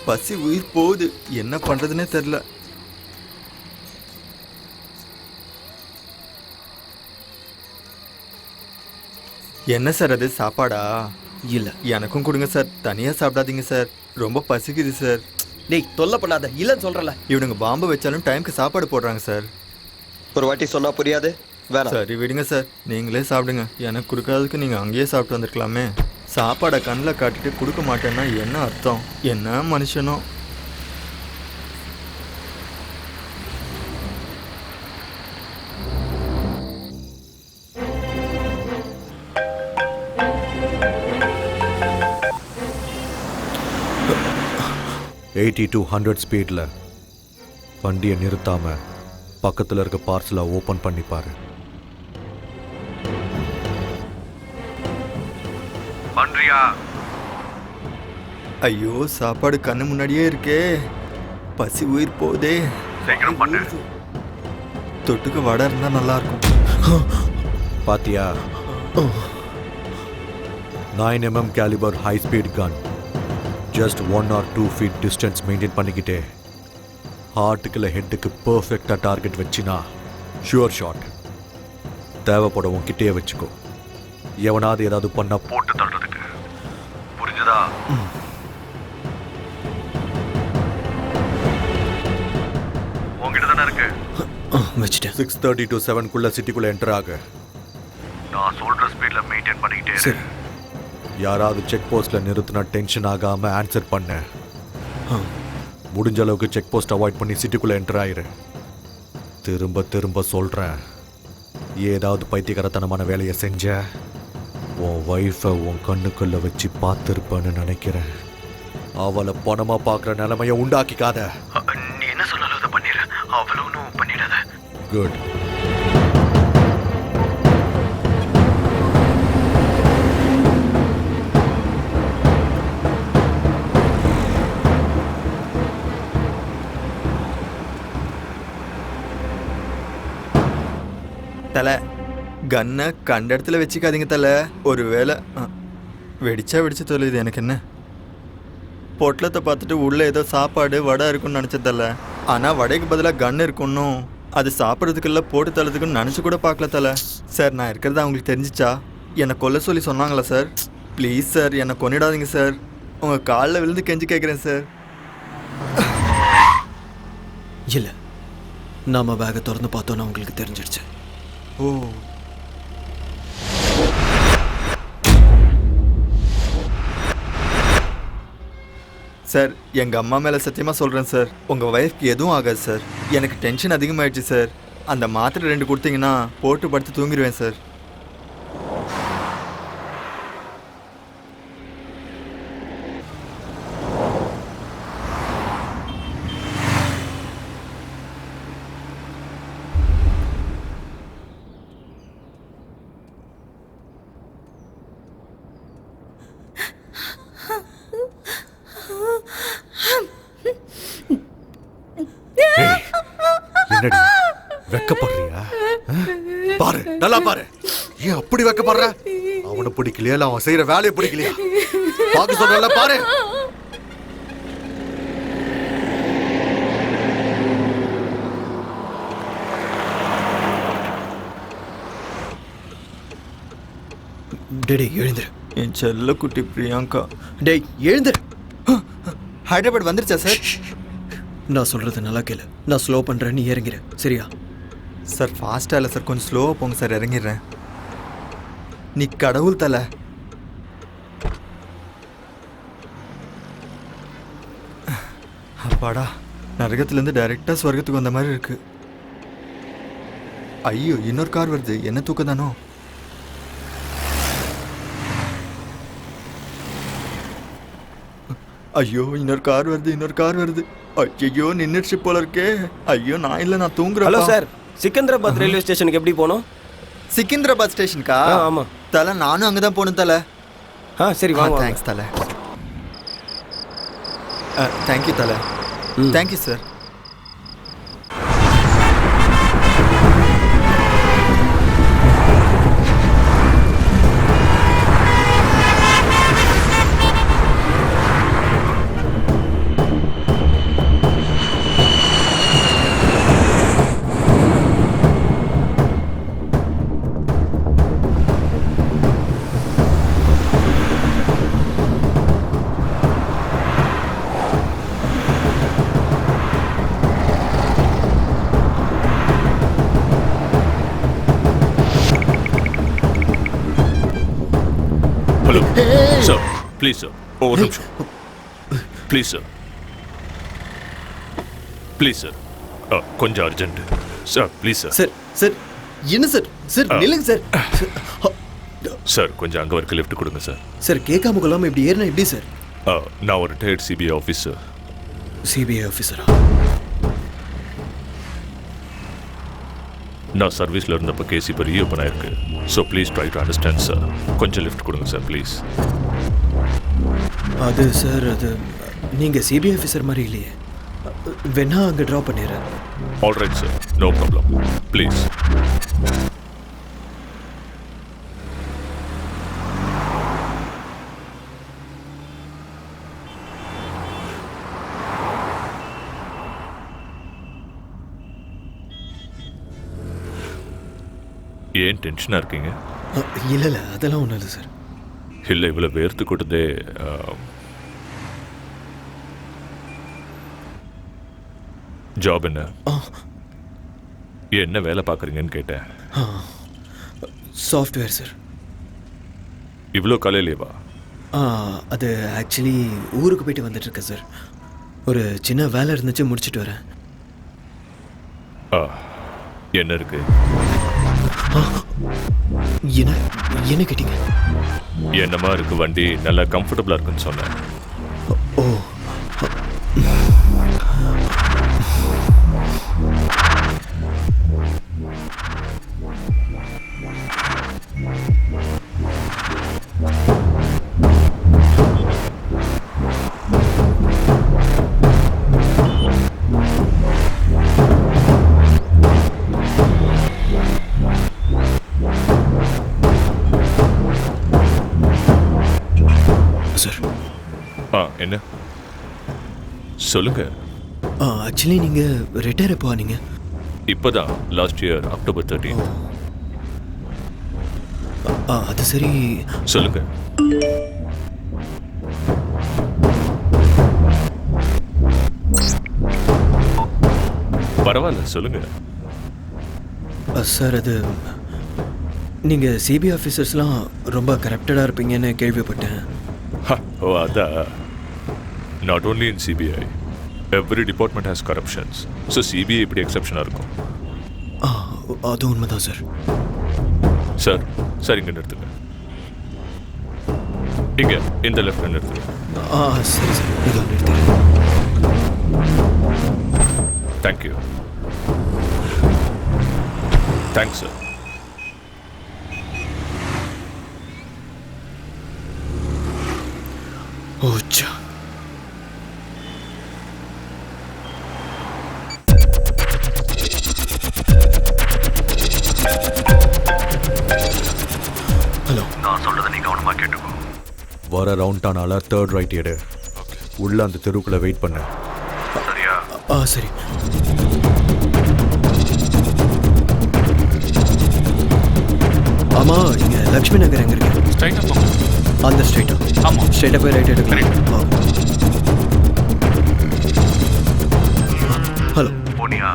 பசி உயிர் போகுது, என்ன பண்ணுறதுனே தெரில. என்ன சார் அது, சாப்பாடா? இல்ல. எனக்கும் கொடுங்க சார், தனியாக சாப்பிடாதீங்க சார், ரொம்ப பசிக்குது சார். டேய் தொல்லை பண்ணாத, இல்லைன்னு சொல்கிறல. இவனுங்க பாம்பு வச்சாலும் டைமுக்கு சாப்பாடு போடுறாங்க சார். ஒரு வாட்டி சொன்னால் புரியாது, வேணாம். சரி விடுங்க சார், நீங்களே சாப்பிடுங்க. எனக்கு கொடுக்காததுக்கு நீங்கள் அங்கேயே சாப்பிட்டு வந்திருக்கலாமே. சாப்பாடை கண்ணில் காட்டிட்டு கொடுக்க மாட்டேன்னா என்ன அர்த்தம்? என்ன மனுஷனோ. $80 to 100 ஸ்பீடில் வண்டியை நிறுத்தாமல் பக்கத்தில் இருக்க பார்சலை ஓப்பன் பண்ணி பாரு. பண்றியா? ஐயோ சாப்பாடு கண்ணு முன்னாடியே இருக்கே, பசி உயிர் போதே. சீக்கிரம் பண்ணு. தொட்டுக்க வடை இருந்தா நல்லா இருக்கும். பாத்தியா? 9mm caliber high speed gun. Just 1 or 2 feet distance maintain பண்ணிக்கிட்டே ஹார்ட்டுக்குள்ள ஹெட்டுக்கு பர்ஃபெக்டாக டார்கெட் வச்சினா ஷுவர் ஷாட். தேவைப்பட உன்கிட்டே வச்சுக்கோ. எவனாவது ஏதாவது பண்ணா போட்டு தள்ளுறதுக்கு. புரிஞ்சுதா? உங்ககிட்ட தானே இருக்கு. வச்சுட்டேன். 6:30 to 7 சிட்டிக்குள்ள என்டர் ஆகு. நான் சொல்ற ஸ்பீட்ல மெயின்டைன் பண்ணிக்கிட்டே இரு. யாராவது செக் போஸ்ட்ல நிறுத்தினா டென்ஷன் ஆகாம ஆன்சர் பண்ண. முடிஞ்ச அளவுக்கு செக் போஸ்ட் அவாய்ட் பண்ணி சிட்டிக்குள்ள என்டர் ஆயிரு. திரும்ப திரும்ப சொல்றேன், ஏதாவது பைத்தியகாரத்தனமான வேலையை செஞ்ச உன் ஒய்ஃபை உன் கண்ணுக்குள்ள வச்சு பார்த்துருப்பேன்னு நினைக்கிறேன். அவளை பணமா பார்க்குற நிலைமையை உண்டாக்கிக்காத. நீ என்ன சொன்னாலும் அதை பண்ணிடு. அவ்வளோ ஒன்றும் பண்ணிடாத. குட். தலை கன்னை கண்ட இடத்துல வச்சுக்காதீங்க தலை. ஒரு வேளை வெடிச்சா தொலையுது. எனக்கு என்ன, பொட்டலத்தை பார்த்துட்டு உள்ளே ஏதோ சாப்பாடு வடை இருக்குன்னு நினச்சதில்ல. ஆனால் வடைக்கு பதிலாக கன் இருக்குன்னும் அது சாப்பிட்றதுக்குள்ள போட்டு தள்ளதுக்குன்னு நினச்சி கூட பார்க்கல தலை. சார் நான் இருக்கிறதா அவங்களுக்கு தெரிஞ்சிச்சா என்னை கொல்ல சொல்லி சொன்னாங்களா சார்? ப்ளீஸ் சார் என்னை கொன்னிடாதீங்க சார். உங்கள் காலில் விழுந்து கெஞ்சி கேட்குறேன் சார். இல்லை, நாம பேகை திறந்து பார்த்தோன்னா உங்களுக்கு தெரிஞ்சிடுச்சு. ஓ சார், எங்கள் அம்மா மேலே சத்தியமாக சொல்கிறேன் சார், உங்கள் ஒய்ஃப்க்கு எதுவும் ஆகாது சார். எனக்கு டென்ஷன் அதிகமாகிடுச்சு சார். அந்த மாத்திரை 2 கொடுத்தீங்கன்னா போட்டு படுத்து தூங்கிடுவேன் சார். என்னடி வெக்கப்படுறியா? பாரு, நல்லா பாரு. ஏன் அப்படி வெக்கப்படுற? அவனை பிடிக்கலையா இல்ல அவன் செய்யற வேலையை பிடிக்கலையா? பார்க்க சொல்றல பாரு. டேய் எழுந்துரு. என் செல்ல குட்டி பிரியங்கா. டேய் எழுந்துரு. ஹைதராபாத் வந்துருச்சா சார்? நான் சொல்றது நல்லா கேளு. நான் ஸ்லோ பண்றேன், நீ இறங்கிற சரியா? சார் ஃபாஸ்ட்டாக இல்லை சார், கொஞ்சம் ஸ்லோவாக போங்க சார். இறங்கிடுறேன். நீ கடவுள் தலை. அப்பாடா, நரகத்துலேருந்து டைரெக்டாக ஸ்வர்க்கத்துக்கு வந்த மாதிரி இருக்கு. ஐயோ இன்னொரு கார் வருது. என்ன தூக்கம் தானோ? ஐயோ இன்னொரு கார் வருது. ஐயோ நின்றுச்சு போல இருக்கே. ஐயோ நான் இல்லை, நான் தூங்குறேன். ஹலோ சார், சிக்கந்தராபாத் ரயில்வே ஸ்டேஷனுக்கு எப்படி போகணும்? சிக்கந்தராபாத் ஸ்டேஷனுக்கா? ஆமாம் தலை, நானும் அங்கே தான் போகணும் தலை. சரி வாங்க. தேங்க்ஸ் தலை. தேங்க்யூ தலை. Thank you sir. Hello sir, please sir, ஒரு நிமிஷம் ப்ளீஸ் சார், ப்ளீஸ் சார், கொஞ்சம் urgent sir, please sir. Sir sir என்ன சார்? சார் நில்லுங்க சார். சார் கொஞ்சம் அங்கே வரைக்கும் லிஃப்ட் கொடுங்க சார். சார் கேட்காம கொள்ளாமல் இப்படி ஏறினா எப்படி சார்? நான் ஒரு ரிட்டையர்ட் சிபிஐ ஆஃபீஸர். சிபிஐ ஆஃபீஸரா? நான் சர்வீஸில் இருந்தப்போ கேஸ் இப்போ ரீஓப்பன் ஆயிருக்கு. So please try to understand sir. கொஞ்சம் லிஃப்ட் கொடுங்க சார் ப்ளீஸ். அது சார், அது நீங்கள் சிபிஐ ஆஃபீஸர் மாதிரி இல்லையே. வேணா அங்கே ட்ராப் பண்ணிடுறேன். Alright sir, no problem, please. ஏன் டென்ஷனாக இருக்கீங்க? இல்லை இல்லை, அதெல்லாம் ஒன்றும் இல்லை சார். இல்லை, இவ்வளோ வேர்த்து கொட்டதே. ஜாப் என்ன? என்ன வேலை பார்க்குறீங்கன்னு கேட்டேன். Software sir. இவ்வளோ காலையிலேவா? அது ஆக்சுவலி ஊருக்கு போயிட்டு வந்துட்டுருக்கேன் சார். ஒரு சின்ன வேலை இருந்துச்சு, முடிச்சுட்டு வரேன். என்ன இருக்கு? என்ன கேட்டீங்க? என்னமா இருக்கு வண்டி? நல்லா கம்ஃபர்டபுளாக இருக்குன்னு சொன்னேன். ஓ, சார். என்ன சொல்லுங்க. ஆக்சுவலி நீங்கள் ரிட்டையர் எப்போ ஆனீங்க? இப்போதான், லாஸ்ட் இயர் October 13. அது சரி, சொல்லுங்க. பரவாயில்ல, சொல்லுங்க. சார், அது நீங்கள் சிபிஐ ஆஃபீஸர்ஸ்லாம் ரொம்ப கரப்டடாக இருப்பீங்கன்னு கேள்விப்பட்டேன். ஓ, அதான். Not only in CBI, every department has corruptions. So CBI இப்படி எக்ஸப்ஷனாக இருக்கும். அது உண்மைதான் சார். சார், சார் இங்கே நிறுத்துங்க. இங்கே இந்த லெஃப்ட் நிறுத்துங்க. சரி சார், இதோ நிறுத்துங்க. தேங்க்யூ. Thanks sir. ஓச்சா. ஹலோ, நான் சொல்றதை நீ கவனமா கேட்டுக்கோ. வர ரவுண்ட் ஆனால 3rd ரைட் எடு. உள்ள அந்த தெருக்குள்ள வெயிட் பண்ணு. சரியா? சரி. ஆமா, இங்க லக்ஷ்மி நகர் எங்க இருக்கு? ஸ்ட்ரைட்டாக போங்க. அந்த ஸ்ட்ரைட்டா? ஆமாம். ஸ்ட்ரைட்டாக போய் ரைட் எடுக்கலாம். ஹலோ. போனியா?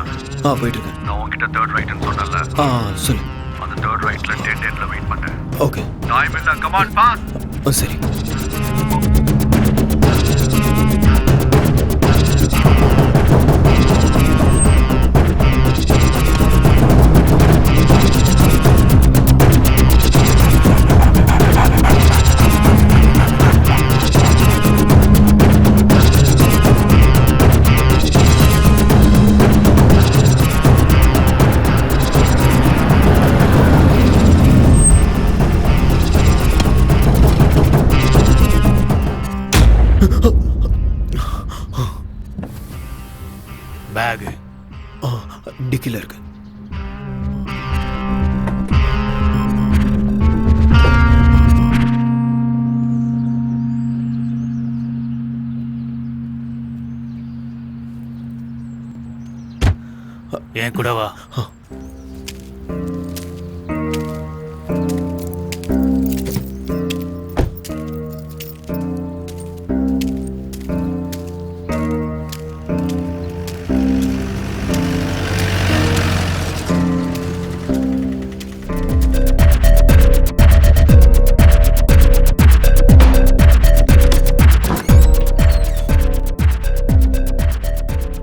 போயிட்டு இருக்கேன். நான் உன்கிட்ட 3rd ரைட்னு சொன்னல. சொல்லு. அந்த 3rd ரைட்ல 10-10ல வெயிட் பண்ணு. ஓகே. டைம் இல்ல, கம் ஆன் பாஸ். சரி. பேகு டிக்கில இருக்கு. என் கூட வா.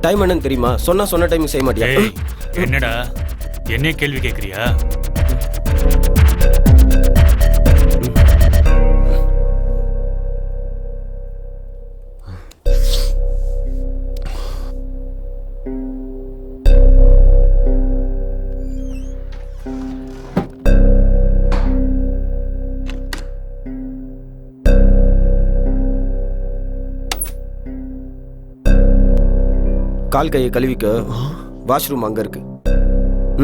டைம் என்னன்னு தெரியுமா? சொன்ன டைம் செய்ய மாட்டியா? என்னடா என்ன கேள்வி கேட்குறியா? கால் கையை கழுவிக்க வாஷ்ரூம் அங்கே இருக்கு.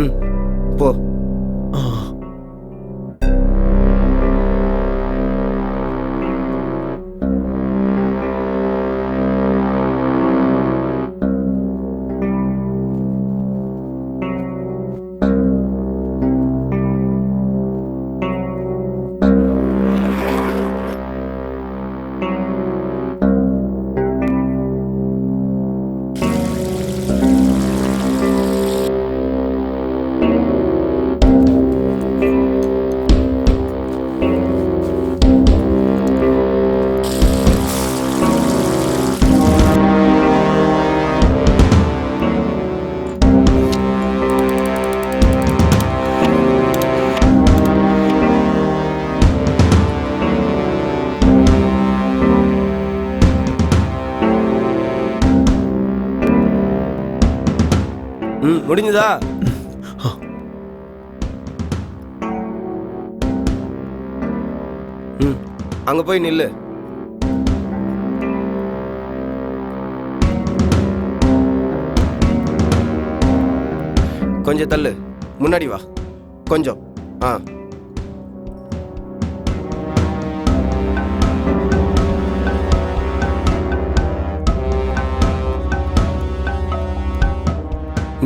ம் போ. முடிஞ்சதா? ம் அங்க போய் நில்லு. கொஞ்சம் தள்ளு, முன்னாடி வா கொஞ்சம். ஆ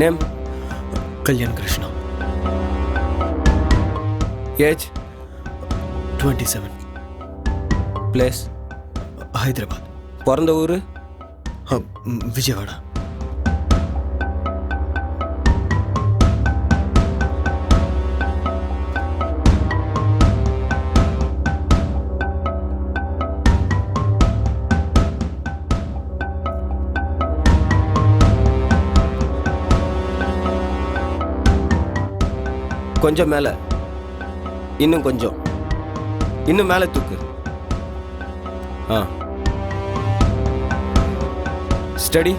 name? Kalyan Krishna. Age? 27. Place? Hyderabad. பிறந்த ஊர்? விஜயவாடா. கொஞ்சம் மேலே, இன்னும் கொஞ்சம், இன்னும் மேலே தூக்கு. ஆ ஸ்டடி.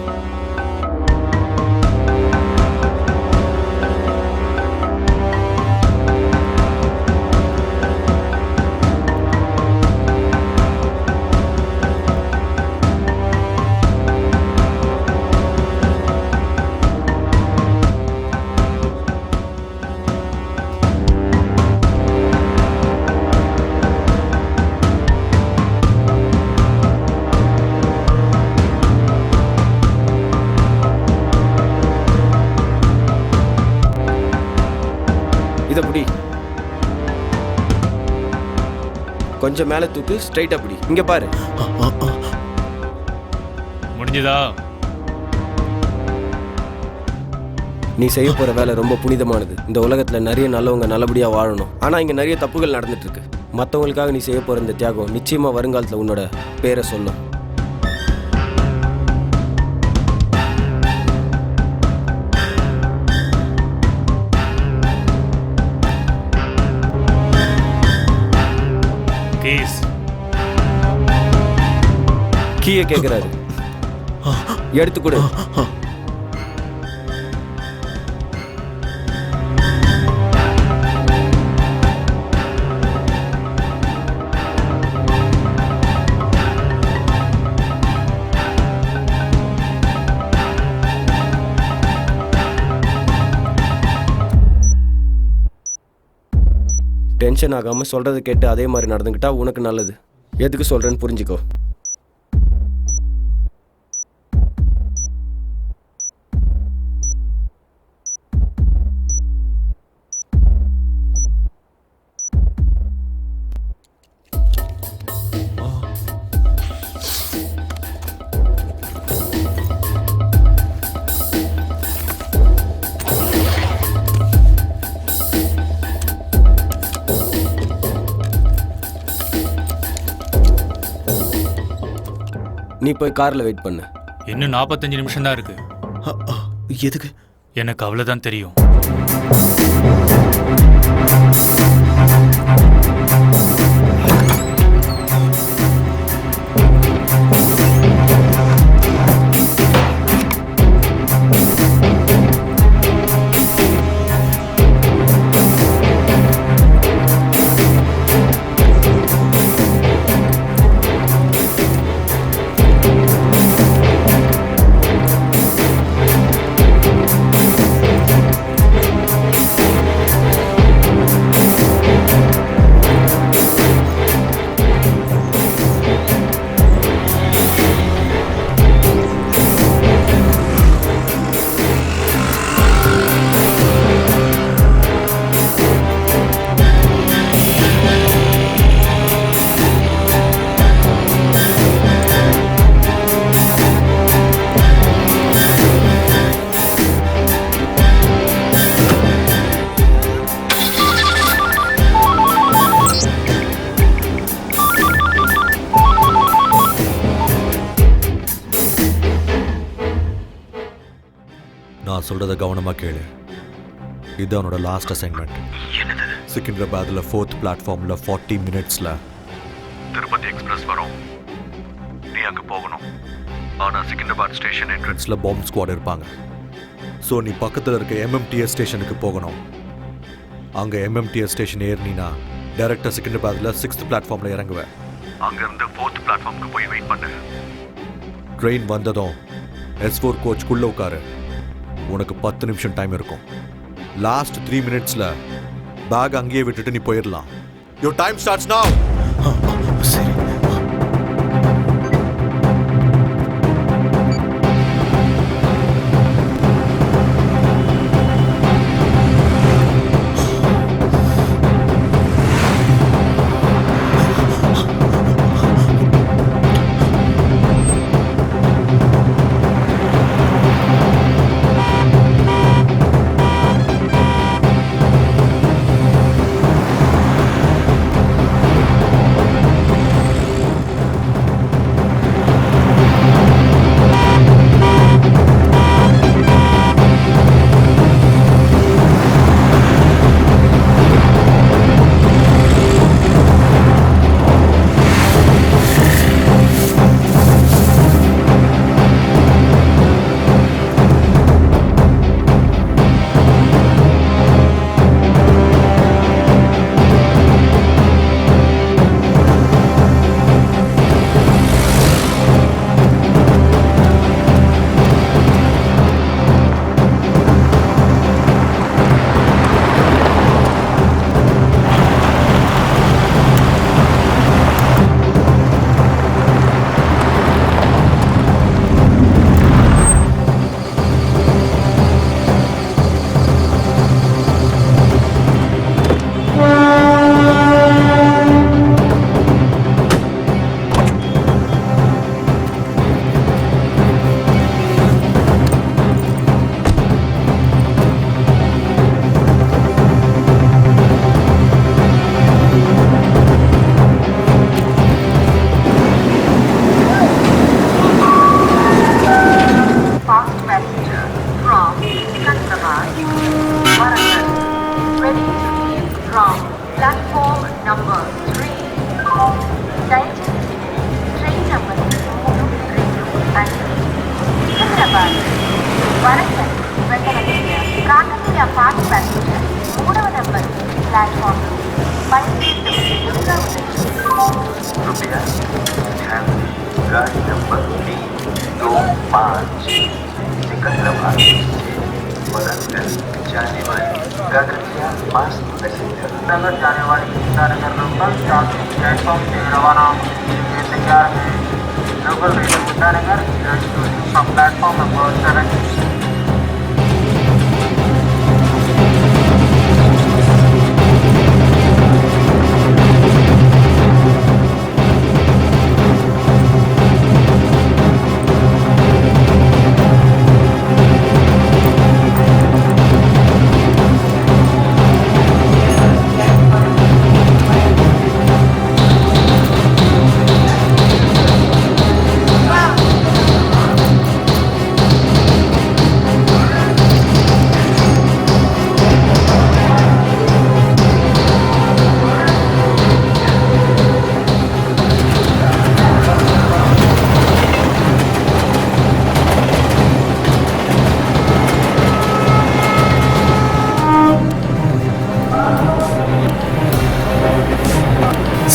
இதை பிடி. கொஞ்சம் மேலே தூக்கு, ஸ்ட்ரைட்டா பிடி. இங்க பாரு. முடிஞ்சதா? நீ செய்ய போற வேலை ரொம்ப புனிதமானது. இந்த உலகத்துல நிறைய நல்லவங்க நல்லபடியா வாழணும். ஆனா இங்க நிறைய தப்புகள் நடந்துட்டு இருக்கு. மற்றவங்களுக்காக நீ செய்ய போற இந்த தியாகம் நிச்சயமா வருங்காலத்துல உன்னோட பேரை சொல்லும். கீயை கேட்கிறாரு, எடுத்து கொடு. டென்ஷன் ஆகாம சொல்றதை கேட்டு அதே மாதிரி நடந்துக்கிட்டா உனக்கு நல்லது. எதுக்கு சொல்றேன்னு புரிஞ்சுக்கோ. நீ போய் கார்ல வெயிட் பண்ணு. இன்னும் 45 நிமிஷம் தான் இருக்கு. எதுக்கு? எனக்கு அவ்வளவுதான் தெரியும். நான் சொல்றத கவனமா கேளு. இது அவனோட லாஸ்ட் அசைன்மெண்ட். சிக்கிந்திராபாத்ல 4th பிளாட்ஃபார்ம்ல 40 மினிட்ஸ்ல திருப்பதி எக்ஸ்பிரஸ் வரும். நீ அங்க போகணும். ஆனா சிக்கிந்திராபாத் ஸ்டேஷன் என்ட்ரன்ஸ்ல பாம்பு ஸ்குவாட் இருப்பாங்க. ஸோ நீ பக்கத்தில் இருக்க MMTS ஸ்டேஷனுக்கு போகணும். அங்கே MMTS ஸ்டேஷன் ஏறினா டைரக்டாக சிக்கிந்திராபாத்ல 6th பிளாட்ஃபார்மில் இறங்குவேன். அங்கேருந்து 4th பிளாட்ஃபார்முக்கு போய் வெயிட் பண்ணு. ட்ரெயின் வந்ததும் S4 கோச்சுக்குள்ளே உட்காரு. உனக்கு 10 நிமிஷம் டைம் இருக்கும். லாஸ்ட் 3 மினிட்ஸில் பேக் அங்கேயே விட்டுட்டு நீ போயிடலாம். Your time starts now. சரி.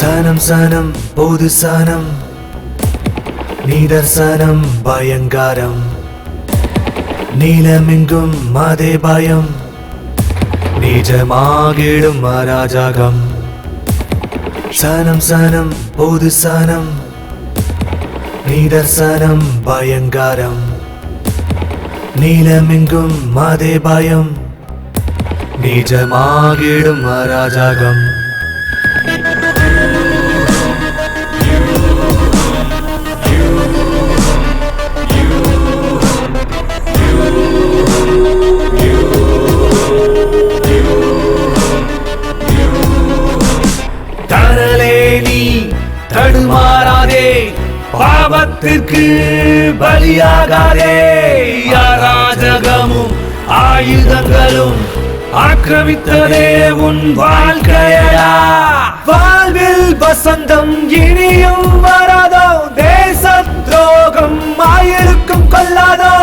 சனம் சனம் பொது சனம் நிதர்சனம் பயங்காரம் நீலமெங்கும் அதே பயம் நிஜமாகிடும் அராஜகம் சனம் சனம் பொது சனம் நிதர்சனம் பயங்காரம் நீலமெங்கும் அதே பயம் நிஜமாகிடும் அராஜகம் தடுமாறாதே பாவத்திற்கு பலியாகாதே அராஜகமும் ஆயுதங்களும் ஆக்கிரமித்ததே உன் வாழ்க்கையடா. வாழ்வில் வசந்தம் இனியும் வராதோ, தேச துரோகம் ஆயிருக்கும் கொள்ளாதோ.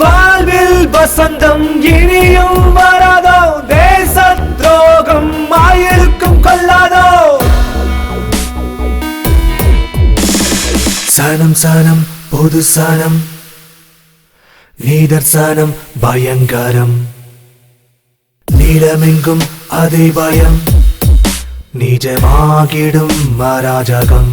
வாழ்வில் வசந்தம் இனியும் வராதோ, தேச துரோகம் ஆயிருக்கும் கொள்ளாதோ. சனம் சனம் பொது சனம், நீதர்சனம் பயங்கரம். நீளமெங்கும் அதே பயம், நிஜமாகிடும் அராஜகம்.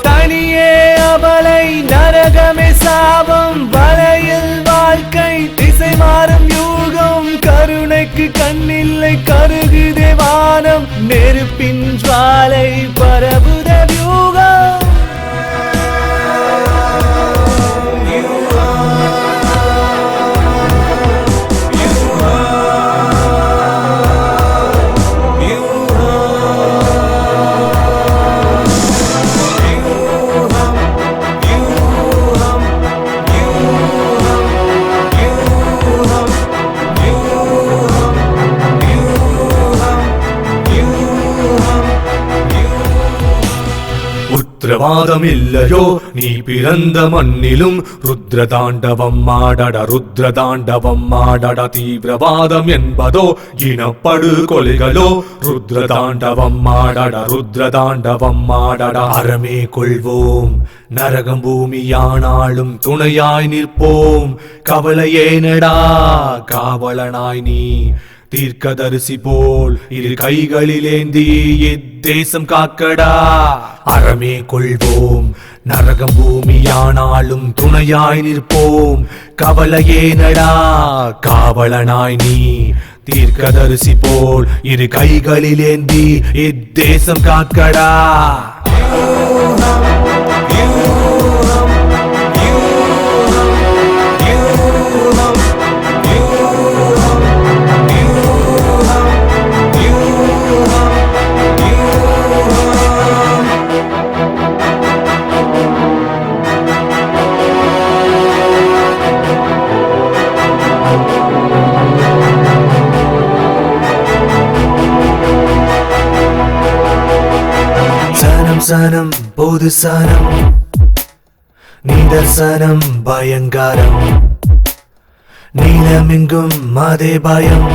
தனியே அவளை நரகமே சாபம், வலையில் வாழ்க்கை திசை மாறும் யூகம். கருணைக்கு கண்ணில்லை கருகுதே வானம், நெருப்பின் ஜுவாலை பரவுதே வியூகம். உத்திரவாதம் இல்லையோ நீ பிறந்த மண்ணிலும், ருத்ர தாண்டவம் ஆடட ருத்ர தாண்டவம் ஆடட. தீவிரவாதம் என்பதோ இனப்படு கொலைகளோ, ருத்ர தாண்டவம் ஆடட ருத்ர தாண்டவம் ஆடட. அறமே கொள்வோம் நரகம் பூமியானாலும் துணையாய் நிற்போம். கவலையேனடா காவலனாய் நீ, தீர்க்கதரிசி போல் இரு கைகளிலேந்தி இத்தேசம் காக்கடா. அறமே கொள்வோம் நரகம் பூமியானாலும் துணையாய் நிற்போம். கவலையேனடா காவலனாய் நீ, தீர்க்கதரிசி போல் இரு கைகளிலேந்தி இத்தேசம் காக்கடா. சனம் சனம் பொது சனம், நீதர்சனம் பயங்கரம். நீளமெங்கும் அதே பயம்,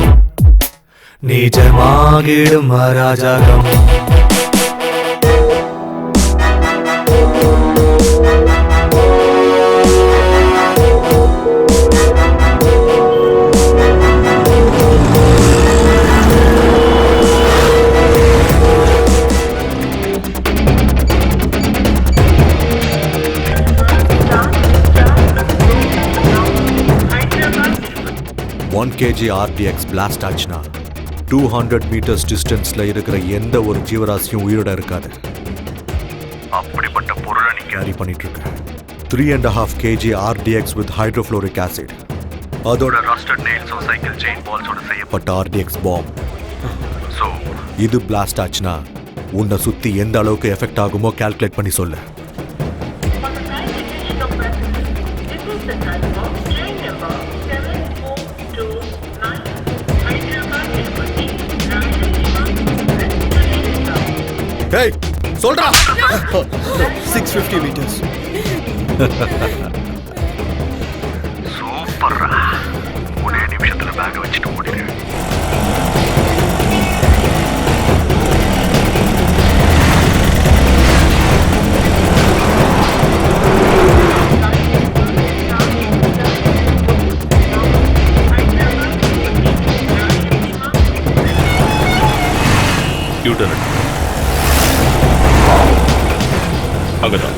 நிஜமாகிடும் அராஜகம். ஒன் கேஜி ஆர்டிஎக்ஸ் பிளாஸ்ட் ஆச்சுன்னா 200 மீட்டர்ஸ் டிஸ்டன்ஸ்ல இருக்கிற எந்த ஒரு ஜீவராசியும் உயிரோட இருக்காது. அப்படிப்பட்ட பொருளை நீ கேரி பண்ணிட்டு இருக்க. 3.5 kg RTX with hydrofluoric acid, அதோட ரஸ்டட் நெயில்ஸோ சைக்கிள் செயின் பால்ஸோட செய்யப்பட்ட ஆர்டிஎக்ஸ் பாம். ஸோ இது பிளாஸ்ட் ஆச்சுன்னா உன்னை சுத்தி எந்த அளவுக்கு எஃபெக்ட் ஆகுமோ கால்குலேட் பண்ணி சொல்லு. Hey, சொல்றா. 650 meters. சூப்பர்ரா. ஒரே நிமிஷத்துல பேக் வச்சுட்டு ஓடிடு. யூட்டர்ன் அங்கதான்.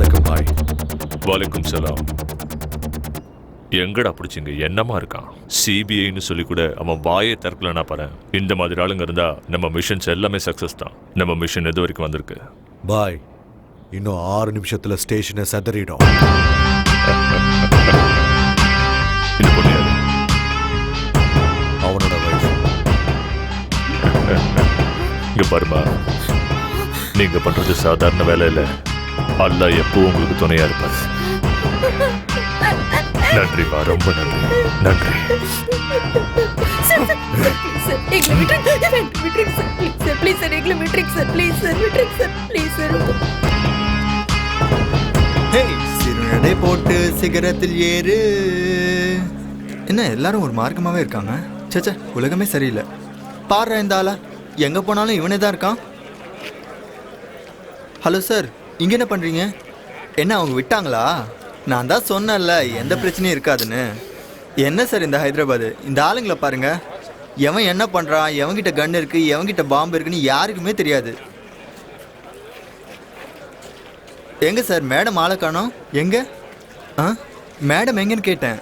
வணக்கம் பாய். வலைக்கும் சலாம். எங்கடா பிடிச்சிங்க? என்னமா இருக்கான்? சிபிஐன்னு சொல்லி கூட அவன் வாயை திறக்கலனா பாரு. இந்த மாதிரி ஆளுங்க இருந்தா நம்ம மிஷன்ஸ் எல்லாமே சக்சஸ் தான். நம்ம மிஷன் எது வரைக்கும் வந்திருக்கு? பாய், இன்னும் 6 நிமிஷத்துல ஸ்டேஷனை செதறிடும். இந்த பொண்ணு யாரு? அவனோட வைஃப். இங்க பாருமா, நீங்க பண்றது சாதாரண வேலை இல்ல. அல்லாஹ் எப்பவும் உங்களுக்கு துணையா இருப்பாரு. நன்றிமா, ரொம்ப நன்றி. நன்றி. சிறுநடை போட்டு சிகரத்தில் ஏறு. என்ன எல்லாரும் ஒரு மார்க்கமாவே இருக்காங்க? சேச்சே, உலகமே சரியில்லை. பாடுற இந்த ஆளா எங்க போனாலும் இவனே தான் இருக்கான். ஹலோ சார், இங்க என்ன பண்றீங்க? என்ன அவங்க விட்டாங்களா? நான் தான் சொன்னேன்ல எந்த பிரச்சனையும் இருக்காதுன்னு. என்ன சார் இந்த ஹைதராபாத், இந்த ஆளுங்களை பாருங்க. எவன் என்ன பண்ணுறான், எவன்கிட்ட கன் இருக்குது, எவன்கிட்ட பாம்பு இருக்குன்னு யாருக்குமே தெரியாது. எங்கே சார் மேடம் ஆளை காணோம்? எங்கே? மேடம் எங்கன்னு கேட்டேன்.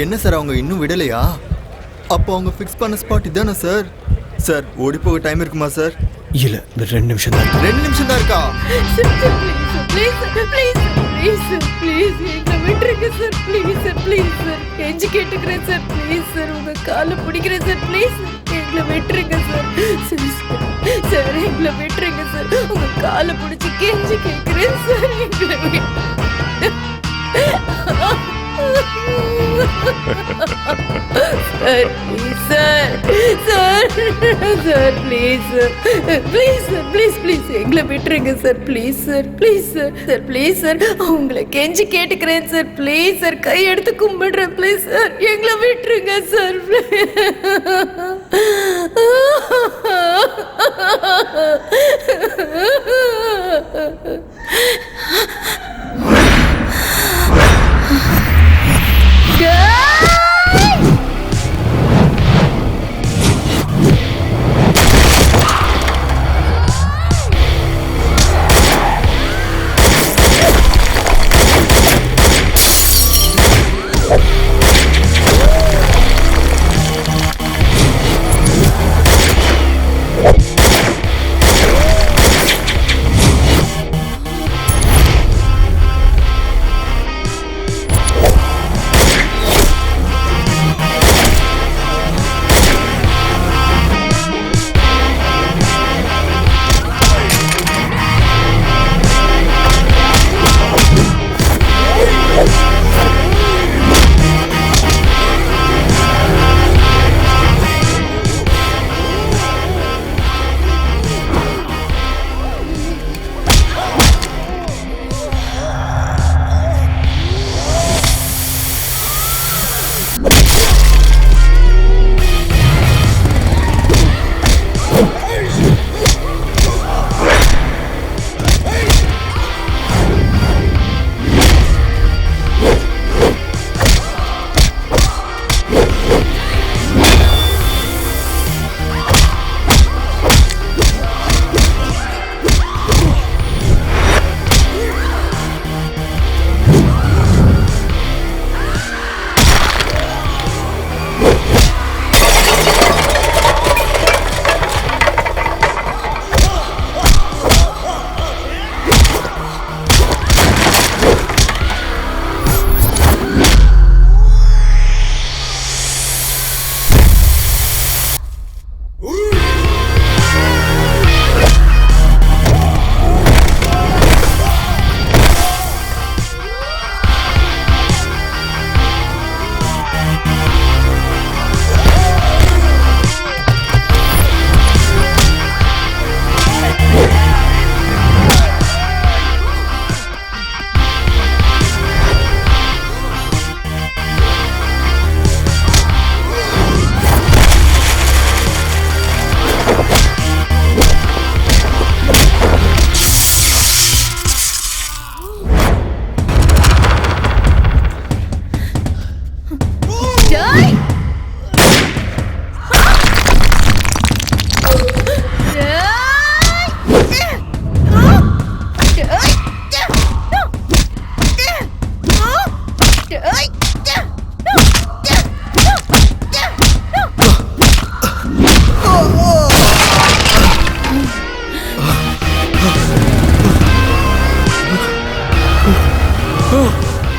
என்ன சார் அவங்க இன்னும் விடலையா? அப்போ அவங்க ஃபிக்ஸ் பண்ண ஸ்பாட் இதானே சார்? சார் ஓடி போக டைம் இருக்குமா சார்? இல்லை, 2 நிமிஷம் தான். 2 நிமிஷம் தான் இருக்கா? கேட்டுக்கிறேன் சார். ப்ளீஸ் சார், உங்க காலை பிடிக்கிறேன் சார். ப்ளீஸ் எங்களை விட்டுருங்க சார். சார் எங்களை விட்டுருங்க சார். உங்க காலை பிடிச்சி கெஞ்சி கேட்கிறேன் சார். எங்களை sir sir sir please please sir, please please எங்களை விட்டுருங்க sir. Please sir, please sir. Sir please sir, உங்களை கெஞ்சி கேட்டுக்கிறேன் சார். ப்ளீஸ் சார், கை எடுத்து கும்பிடுறேன். ப்ளீஸ் சார், எங்களை விட்டுருங்க சார்.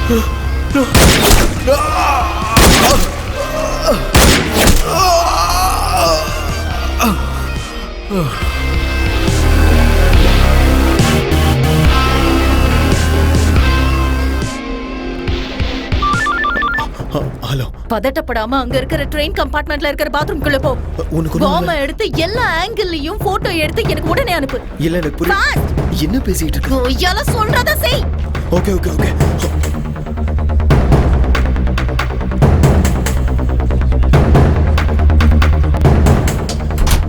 ஹலோ, பதட்டப்படாம அங்க இருக்கிற ட்ரெயின் கம்பார்ட்மெண்ட்ல இருக்கிற பாத்ரூம்குள்ள போ. உனக்கு பாம்ப எடுத்து எல்லா ஆங்கிள்லயும் போட்டோ எடுத்து எனக்கு உடனே அனுப்பு. இல்ல எனக்கு புரியல. Fast! என்ன பேசிட்டு இருக்க? கொய்யால சொல்றத செய். Okay okay okay.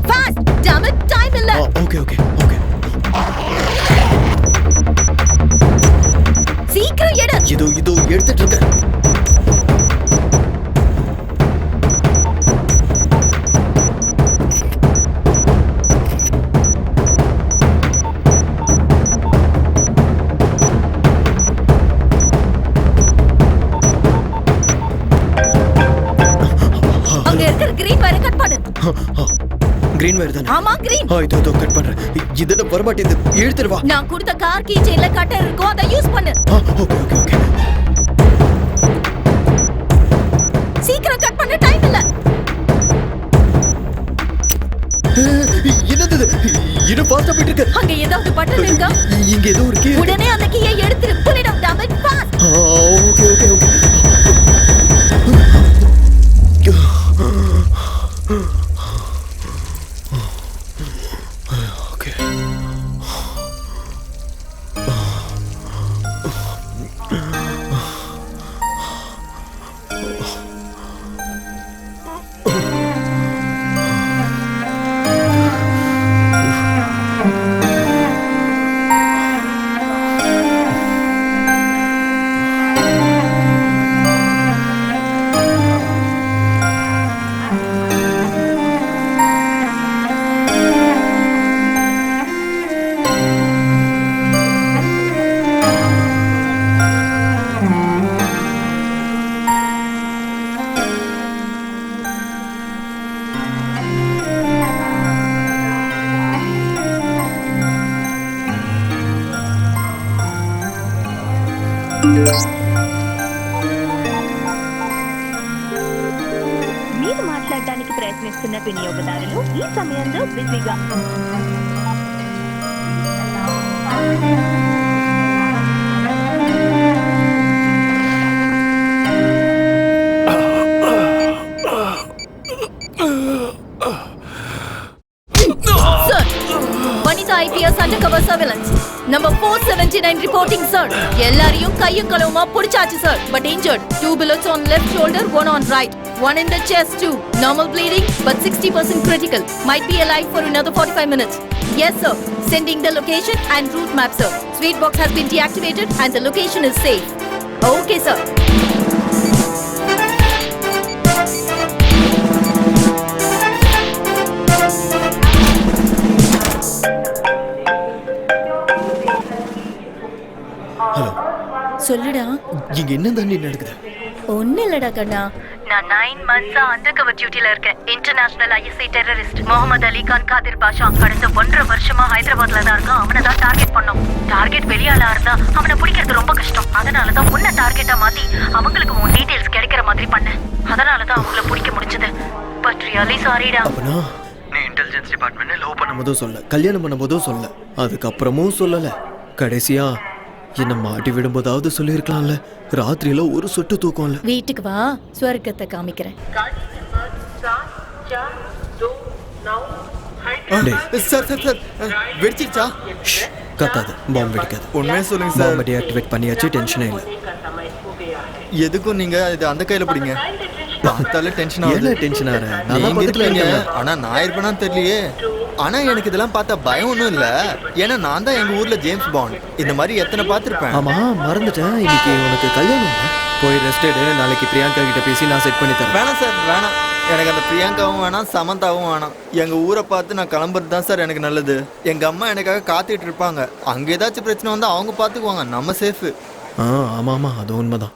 Fast! Damn it, time இல்ல. Okay okay okay. சீக்கிரம் எடு. இதோ எடுத்துட்டு இருக்கேன். அங்க இருக்கிற கிரீன் வயரை கட் பண்ணு. கிரீன் வயர் தானே? ஆமா கிரீன். இதோ கட் பண்றேன். இதுல வர மாட்டேங்குது. இழுத்துட்டு வா. நான் கொடுத்த கார் கீ செயின்ல கட்டர் இருக்கும், அதை யூஸ் பண்ணு. Okay okay okay. சீக்கிரம் கட் பண்ண, டைம் இல்ல. என்னது இது? இன்னும் ஃபாஸ்டா போயிட்டு இருக்கு. அங்க ஏதாவது பட்டன் இருக்கா? இங்க ஏதோ ஒரு கீ. உடனே அந்த கீயை எடுத்துரு. Pull it out, damn it, fast. Okay okay okay. Okay. మీరు మాట్లాడడానికి ప్రయత్నిస్తున్న వినియోగదారులు ఈ సమయంలో బిజీగా Sir, Vanita IPS undercover surveillance. Number 479 reporting, sir. எல்லாரையும் கையும் களவுமா புடிச்சாச்சு, sir. But injured. 2 bullets on left shoulder, 1 on right. 1 in the chest too. Normal bleeding, but 60% critical. Might be alive for another 45 minutes. Yes, sir. Sending the location and route map, sir. Sweet box has been deactivated and the location is safe. Okay, sir. Hello, சொல்லுடா. இங்க என்ன தாண்டி நடக்குது? ஒன்னும் இல்லடா கண்ணா. நான் 9 months அண்டர்கவர் டியூட்டில இருக்கேன். International ISI terrorist Mohammed Ali Khan Qadir பாஷா கடந்த 1.5 வருஷமா ஹைதராபாத்ல தான் இருக்கான். அவனை தான் டார்கெட் பண்ணோம். டார்கெட் வெளியாளா இருந்தா அவனை பிடிக்கிறது ரொம்ப கஷ்டம். அதனால தான் உன்னை டார்கெட்டா மாத்தி அவங்களுக்கு உன் டீடைல்ஸ் கிடைக்கிற மாதிரி பண்ணேன். அதனால தான் அவங்கள பிடிக்க முடிஞ்சது. பட் ரியலி சாரிடா. அப்பனா நீ இன்டெலிஜென்ஸ் டிபார்ட்மெண்ட்ல லவ் பண்ணும்போதும் சொல்ல, கல்யாணம் பண்ணும்போதும் சொல்ல, அதுக்கப்புறமும் சொல்லல. கடைசியா என்ன மாட்டி விடும்போதாவது சொல்லியிருக்கலாம்ல. ராத்திரியில ஒரு சொட்டு தூக்கம் இல்ல. வீட்டுக்கு வா, ஸ்வர்க்கத்தை காமிக்கிறேன். சார் வெடிச்சிருச்சா? கத்தாது, பாம்பு வெடிக்காது. உண்மையே சொல்லுங்க சார். பாம்பு டீஆக்டிவேட் பண்ணியாச்சு, டென்ஷனே இல்லை. எதுக்கும் நீங்க இது அந்த கையில பிடிங்க. பார்த்தாலே டென்ஷன் ஆகுது. என்ன டென்ஷன் ஆற? நீங்க இருக்கீங்க, ஆனா நான் இருப்பேனா தெரியலையே. ஆனா எனக்கு இதெல்லாம் பார்த்தா பயம் ஒன்றும் இல்லை. ஏன்னா நான் தான் எங்க ஊர்ல ஜேம்ஸ் பாண்ட். இந்த மாதிரி எத்தனை பார்த்துருப்பேன். ஆமா, மறந்துட்டேன். இன்னைக்கு உனக்கு கல்யாணம். போய் ரெஸ்ட் எடு. நாளைக்கு பிரியங்கா கிட்ட பேசி நான் செட் பண்ணி தரேன். வேணாம் சார், வேணாம். எனக்கு அந்த பிரியங்காவும் வேணாம், சமந்தாவும் வேணாம். எங்க ஊரை பார்த்து நான் கிளம்புறது தான் சார் எனக்கு நல்லது. எங்க அம்மா எனக்காக காத்துட்டு இருப்பாங்க. அங்க ஏதாச்சும் பிரச்சனை வந்தா அவங்க பார்த்துக்குவாங்க. நம்ம சேஃபு. ஆமா ஆமா, அது உண்மைதான்.